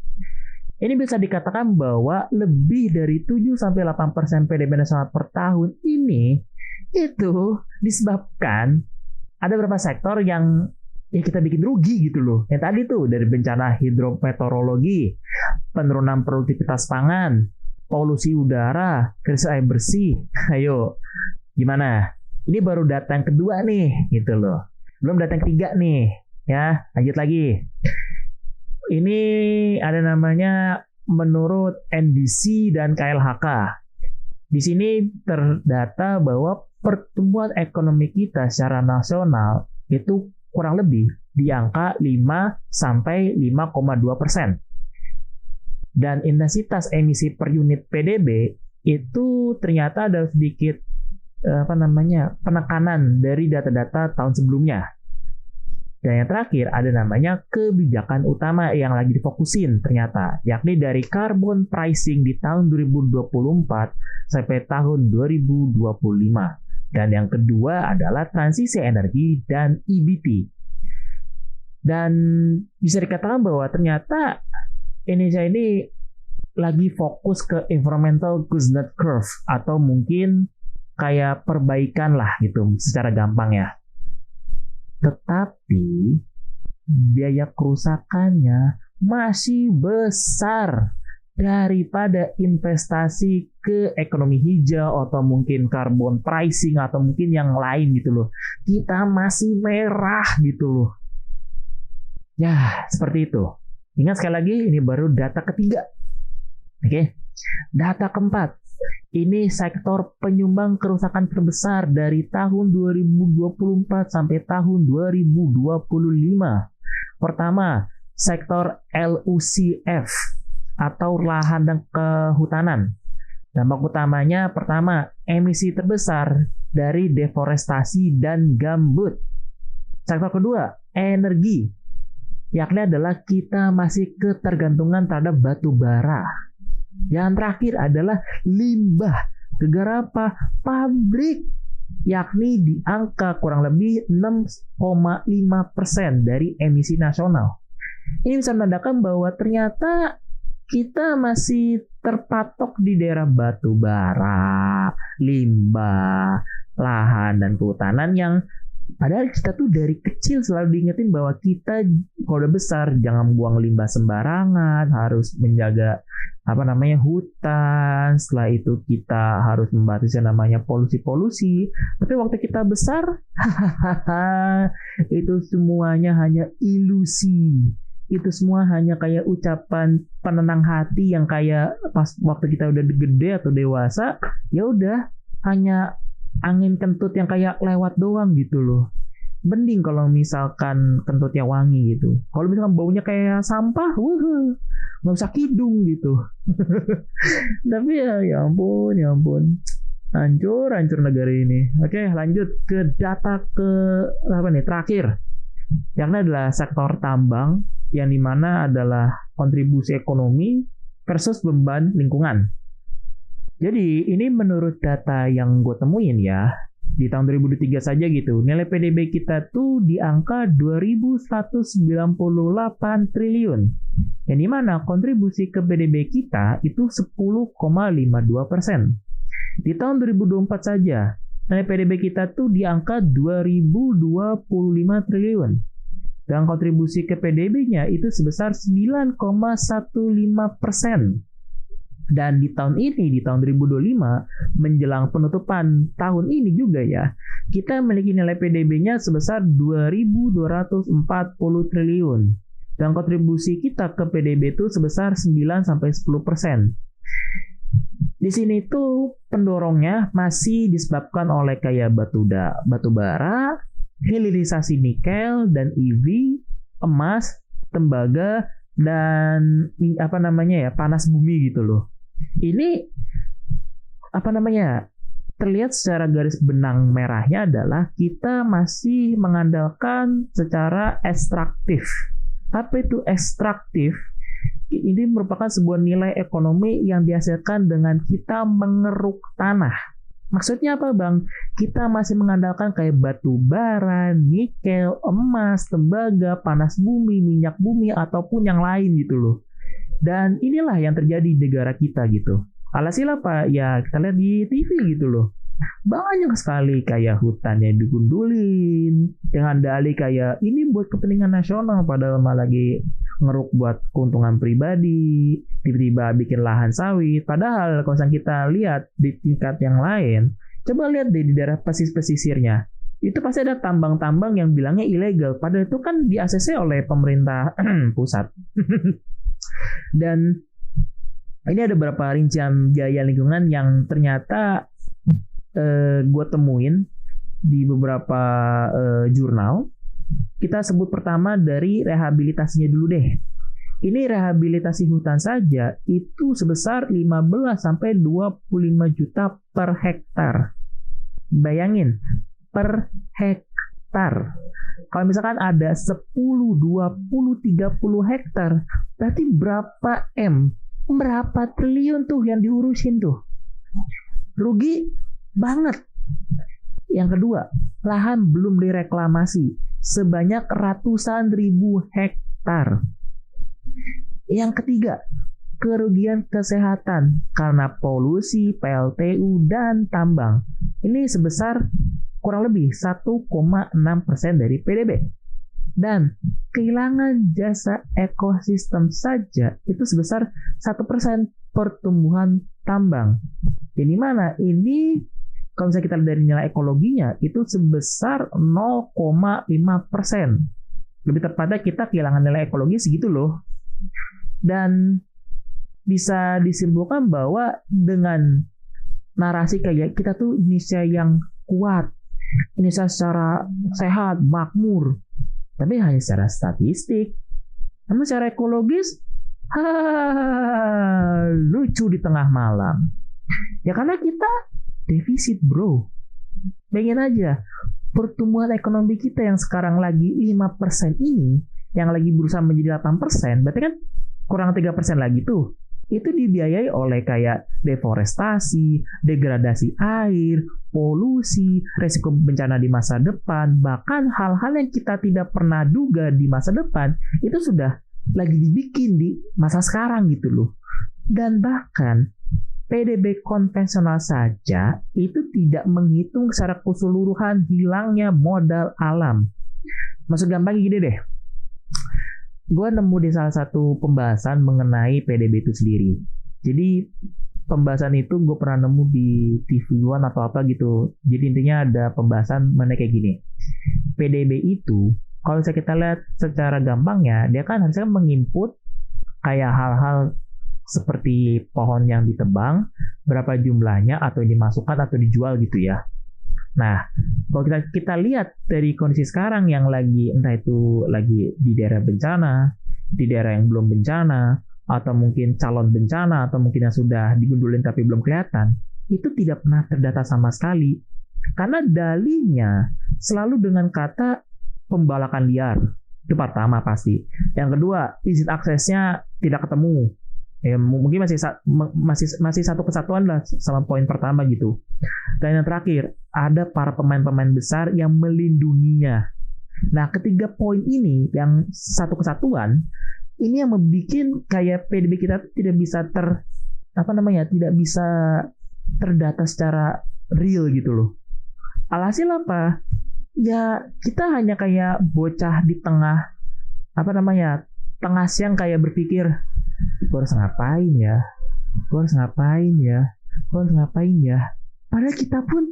Ini bisa dikatakan bahwa lebih dari 7-8% PDB nasional per tahun ini itu disebabkan ada beberapa sektor yang ya kita bikin rugi gitu loh. Yang tadi tuh dari bencana hidrometeorologi, penurunan produktivitas pangan, polusi udara, krisis air bersih. Ayo, gimana? Ini baru data yang kedua nih, gitu loh. Belum data yang ketiga nih, ya. Lanjut lagi. Ini ada namanya menurut NDC dan KLHK. Di sini terdata bahwa pertumbuhan ekonomi kita secara nasional itu kurang lebih di angka 5 sampai 5,2%. Dan intensitas emisi per unit PDB itu ternyata ada sedikit penekanan dari data-data tahun sebelumnya. Dan yang terakhir ada namanya kebijakan utama yang lagi difokusin ternyata, yakni dari carbon pricing di tahun 2024 sampai tahun 2025. Dan yang kedua adalah transisi energi dan EBT. Dan bisa dikatakan bahwa ternyata Indonesia ini lagi fokus ke environmental goodness curve atau mungkin kayak perbaikan lah gitu secara gampang ya. Tetapi biaya kerusakannya masih besar daripada investasi ke ekonomi hijau atau mungkin carbon pricing atau mungkin yang lain gitu loh. Kita masih merah gitu loh. Ya, seperti itu. Ingat sekali lagi ini baru data ketiga. Oke. Data keempat. Ini sektor penyumbang kerusakan terbesar dari tahun 2024 sampai tahun 2025. Pertama, sektor LUCF atau lahan dan kehutanan. Dampak utamanya pertama, emisi terbesar dari deforestasi dan gambut. Sektor kedua, energi. Yakni adalah kita masih ketergantungan terhadap batu bara. Yang terakhir adalah limbah. Gara-gara apa? Pabrik. Yakni di angka kurang lebih 6,5% dari emisi nasional. Ini bisa menandakan bahwa ternyata kita masih terpatok di daerah batu bara, limbah, lahan, dan kehutanan yang Padahal kita tuh dari kecil selalu diingetin bahwa kita kalau udah besar jangan buang limbah sembarangan, harus menjaga hutan. Setelah itu kita harus membatasi namanya polusi-polusi. Tapi waktu kita besar, itu semuanya hanya ilusi. Itu semua hanya kayak ucapan penenang hati yang kayak pas waktu kita udah gede atau dewasa, ya udah hanya angin kentut yang kayak lewat doang gitu loh. Mending kalau misalkan kentutnya wangi gitu. Kalau misalkan baunya kayak sampah, nggak usah kidung gitu. Tapi ya ampun, hancur negara ini. Oke, lanjut ke data terakhir. Yang adalah sektor tambang, yang dimana adalah kontribusi ekonomi versus beban lingkungan. Jadi ini menurut data yang gue temuin ya, di tahun 2023 saja gitu, nilai PDB kita tuh di angka 2.198 triliun. Yang dimana kontribusi ke PDB kita itu 10,52%. Di tahun 2024 saja, nilai PDB kita tuh di angka 2.025 triliun. Dan kontribusi ke PDB-nya itu sebesar 9,15%. Dan di tahun ini, di tahun 2025, menjelang penutupan tahun ini juga ya, kita memiliki nilai PDB-nya sebesar 2.240 triliun. Dan kontribusi kita ke PDB itu sebesar 9-10%. Di sini tuh pendorongnya masih disebabkan oleh kayak batu bara, hilirisasi nikel dan EV, emas, tembaga, dan panas bumi gitu loh. Ini terlihat secara garis benang merahnya adalah kita masih mengandalkan secara ekstraktif. Apa itu ekstraktif? Ini merupakan sebuah nilai ekonomi yang dihasilkan dengan kita mengeruk tanah. Maksudnya apa bang? Kita masih mengandalkan kayak batu bara, nikel, emas, tembaga, panas bumi, minyak bumi, ataupun yang lain gitu loh. Dan inilah yang terjadi di negara kita gitu. Alhasil apa? Ya kita lihat di TV gitu loh. Banyak sekali kayak hutan yang digundulin, dengan dalih kayak ini buat kepentingan nasional, padahal malah lagi ngeruk buat keuntungan pribadi, tiba-tiba bikin lahan sawit. Padahal kalau kita lihat di tingkat yang lain, coba lihat deh di daerah pesisirnya, itu pasti ada tambang-tambang yang bilangnya ilegal, padahal itu kan di ACC oleh pemerintah pusat. Dan ini ada beberapa rincian biaya lingkungan yang ternyata gue temuin di beberapa jurnal. Kita sebut pertama dari rehabilitasinya dulu deh. Ini rehabilitasi hutan saja itu sebesar 15-25 juta per hektar. Bayangin, per hektar. Kalau misalkan ada 10, 20, 30 hektar, berarti berapa M? Berapa triliun tuh yang diurusin tuh? Rugi banget. Yang kedua, lahan belum direklamasi sebanyak ratusan ribu hektar. Yang ketiga, kerugian kesehatan karena polusi, PLTU, dan tambang. Ini sebesar kurang lebih 1,6% dari PDB. Dan kehilangan jasa ekosistem saja itu sebesar 1% pertumbuhan tambang. Jadi mana ini kalau misalnya kita lihat dari nilai ekologinya itu sebesar 0,5%. Lebih tepatnya kita kehilangan nilai ekologi segitu loh. Dan bisa disimpulkan bahwa dengan narasi kayak kita tuh Indonesia yang kuat, Indonesia secara sehat, makmur, tapi hanya secara statistik. Namun secara ekologis, lucu di tengah malam. Ya karena kita defisit bro. Bayangin aja, pertumbuhan ekonomi kita yang sekarang lagi 5% ini, yang lagi berusaha menjadi 8%, berarti kan kurang 3% lagi tuh. Itu dibiayai oleh kayak deforestasi, degradasi air, polusi, resiko bencana di masa depan, bahkan hal-hal yang kita tidak pernah duga di masa depan, itu sudah lagi dibikin di masa sekarang gitu loh. Dan bahkan PDB konvensional saja itu tidak menghitung secara keseluruhan hilangnya modal alam. Maksud gampang gini deh, gue nemu di salah satu pembahasan mengenai PDB itu sendiri. Jadi pembahasan itu gue pernah nemu di TV One atau apa gitu. Jadi intinya ada pembahasan mengenai kayak gini. PDB itu kalau kita lihat secara gampangnya, dia kan harusnya menginput kayak hal-hal seperti pohon yang ditebang, berapa jumlahnya, atau dimasukkan atau dijual gitu ya. Nah, kalau kita lihat dari kondisi sekarang yang lagi, entah itu lagi di daerah bencana, di daerah yang belum bencana, atau mungkin calon bencana, atau mungkin yang sudah digundulin tapi belum kelihatan, itu tidak pernah terdata sama sekali. Karena dalihnya selalu dengan kata pembalakan liar. Itu pertama pasti. Yang kedua, izin aksesnya tidak ketemu. Ya, mungkin masih satu kesatuan lah sama poin pertama gitu. Dan yang terakhir, ada para pemain-pemain besar yang melindunginya. Nah, ketiga poin ini yang satu kesatuan, ini yang membuat kayak PDB kita tidak bisa tidak bisa terdata secara real gitu loh. Alhasil apa? Ya kita hanya kayak bocah di tengah tengah siang kayak berpikir, gue harus ngapain ya. Padahal kita pun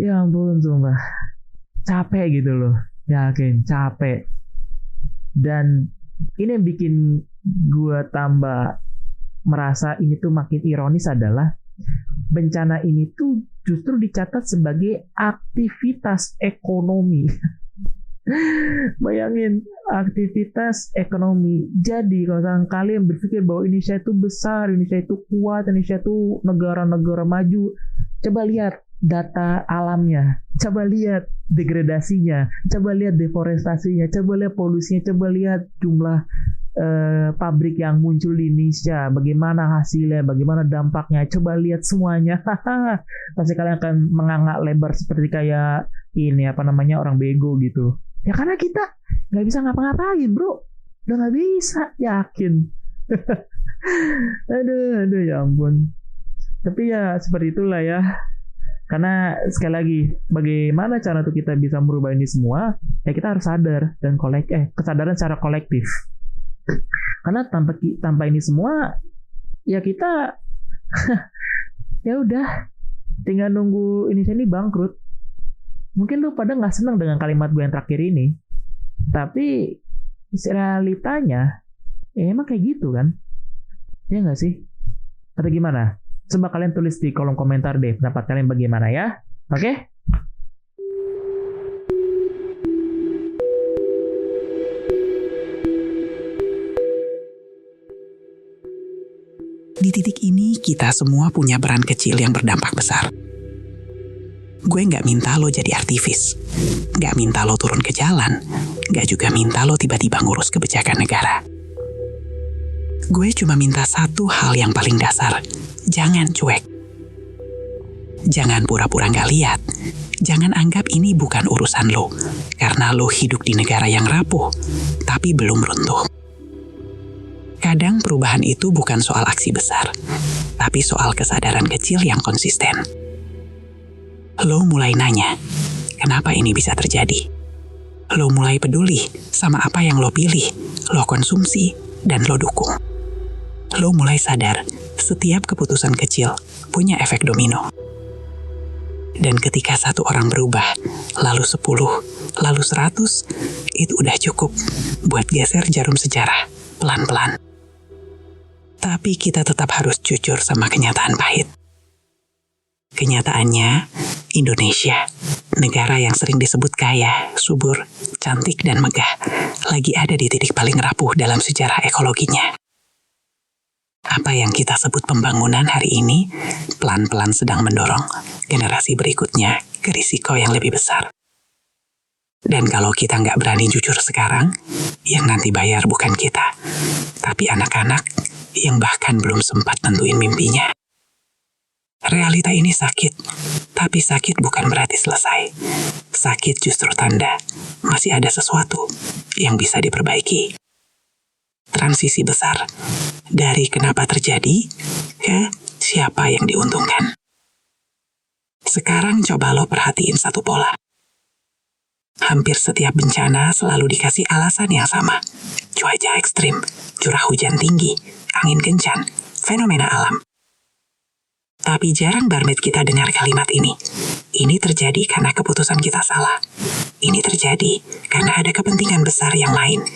ya ampun sumpah capek gitu loh, yakin capek. Dan ini yang bikin gue tambah merasa ini tuh makin ironis adalah bencana ini tuh justru dicatat sebagai aktivitas ekonomi. Bayangin, aktivitas ekonomi. Jadi kalau kalian berpikir bahwa Indonesia itu besar, Indonesia itu kuat, Indonesia itu negara-negara maju, coba lihat data alamnya, coba lihat degradasinya, coba lihat deforestasinya, coba lihat polusinya, coba lihat jumlah pabrik yang muncul di Indonesia, bagaimana hasilnya, bagaimana dampaknya, coba lihat semuanya. Pasti kalian akan menganga lebar seperti kayak ini orang bego gitu. Ya karena kita nggak bisa ngapa-ngapain bro, udah nggak bisa, yakin. aduh ya ampun. Tapi ya seperti itulah ya. Karena sekali lagi, bagaimana cara tuh kita bisa merubah ini semua? Ya kita harus sadar dan kesadaran secara kolektif. Karena tanpa ini semua, ya kita ya udah tinggal nunggu Indonesia ini bangkrut. Mungkin lu pada nggak senang dengan kalimat gue yang terakhir ini, tapi realitanya ya emang kayak gitu kan, ya nggak sih? Atau gimana? Coba kalian tulis di kolom komentar deh pendapat kalian bagaimana ya. Oke? Di titik ini kita semua punya peran kecil yang berdampak besar. Gue nggak minta lo jadi aktivis, nggak minta lo turun ke jalan, nggak juga minta lo tiba-tiba ngurus kebijakan negara. Gue cuma minta satu hal yang paling dasar, jangan cuek. Jangan pura-pura nggak lihat, jangan anggap ini bukan urusan lo, karena lo hidup di negara yang rapuh, tapi belum runtuh. Kadang perubahan itu bukan soal aksi besar, tapi soal kesadaran kecil yang konsisten. Lo mulai nanya, kenapa ini bisa terjadi? Lo mulai peduli sama apa yang lo pilih, lo konsumsi, dan lo dukung. Lo mulai sadar, setiap keputusan kecil punya efek domino. Dan ketika satu orang berubah, lalu 10, lalu 100, itu udah cukup buat geser jarum sejarah pelan-pelan. Tapi kita tetap harus jujur sama kenyataan pahit. Kenyataannya, Indonesia, negara yang sering disebut kaya, subur, cantik, dan megah, lagi ada di titik paling rapuh dalam sejarah ekologinya. Apa yang kita sebut pembangunan hari ini, pelan-pelan sedang mendorong generasi berikutnya ke risiko yang lebih besar. Dan kalau kita nggak berani jujur sekarang, yang nanti bayar bukan kita, tapi anak-anak yang bahkan belum sempat tentuin mimpinya. Realita ini sakit, tapi sakit bukan berarti selesai. Sakit justru tanda masih ada sesuatu yang bisa diperbaiki. transisi besar. Dari kenapa terjadi ke siapa yang diuntungkan. Sekarang coba lo perhatiin satu pola. Hampir setiap bencana selalu dikasih alasan yang sama. Cuaca ekstrim, curah hujan tinggi, angin kencang, fenomena alam. Tapi jarang barmet kita dengar kalimat ini. Ini terjadi karena keputusan kita salah. Ini terjadi karena ada kepentingan besar yang lain.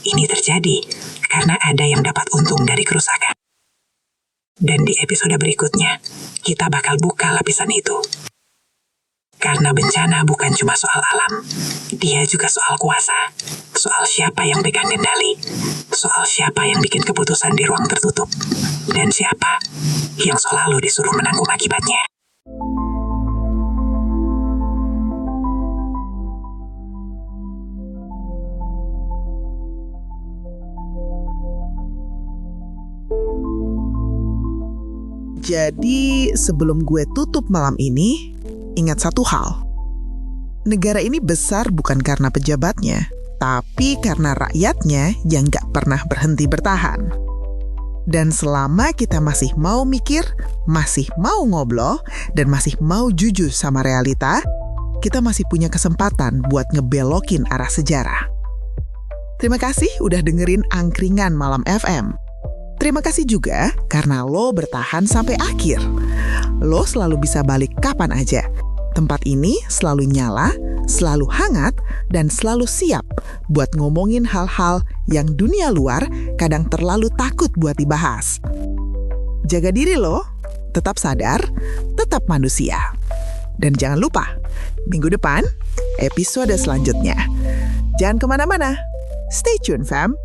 Ini terjadi karena ada yang dapat untung dari kerusakan. Dan di episode berikutnya, kita bakal buka lapisan itu. Karena bencana bukan cuma soal alam, dia juga soal kuasa, soal siapa yang pegang kendali, soal siapa yang bikin keputusan di ruang tertutup, dan siapa yang selalu disuruh menanggung akibatnya. Jadi sebelum gue tutup malam ini, ingat satu hal. Negara ini besar bukan karena pejabatnya, tapi karena rakyatnya yang gak pernah berhenti bertahan. Dan selama kita masih mau mikir, masih mau ngobrol, dan masih mau jujur sama realita, kita masih punya kesempatan buat ngebelokin arah sejarah. Terima kasih udah dengerin Angkringan Malam FM. Terima kasih juga karena lo bertahan sampai akhir. Lo selalu bisa balik kapan aja. Tempat ini selalu nyala, selalu hangat, dan selalu siap buat ngomongin hal-hal yang dunia luar kadang terlalu takut buat dibahas. Jaga diri lo, tetap sadar, tetap manusia. Dan jangan lupa, minggu depan, episode selanjutnya. Jangan kemana-mana. Stay tune, fam.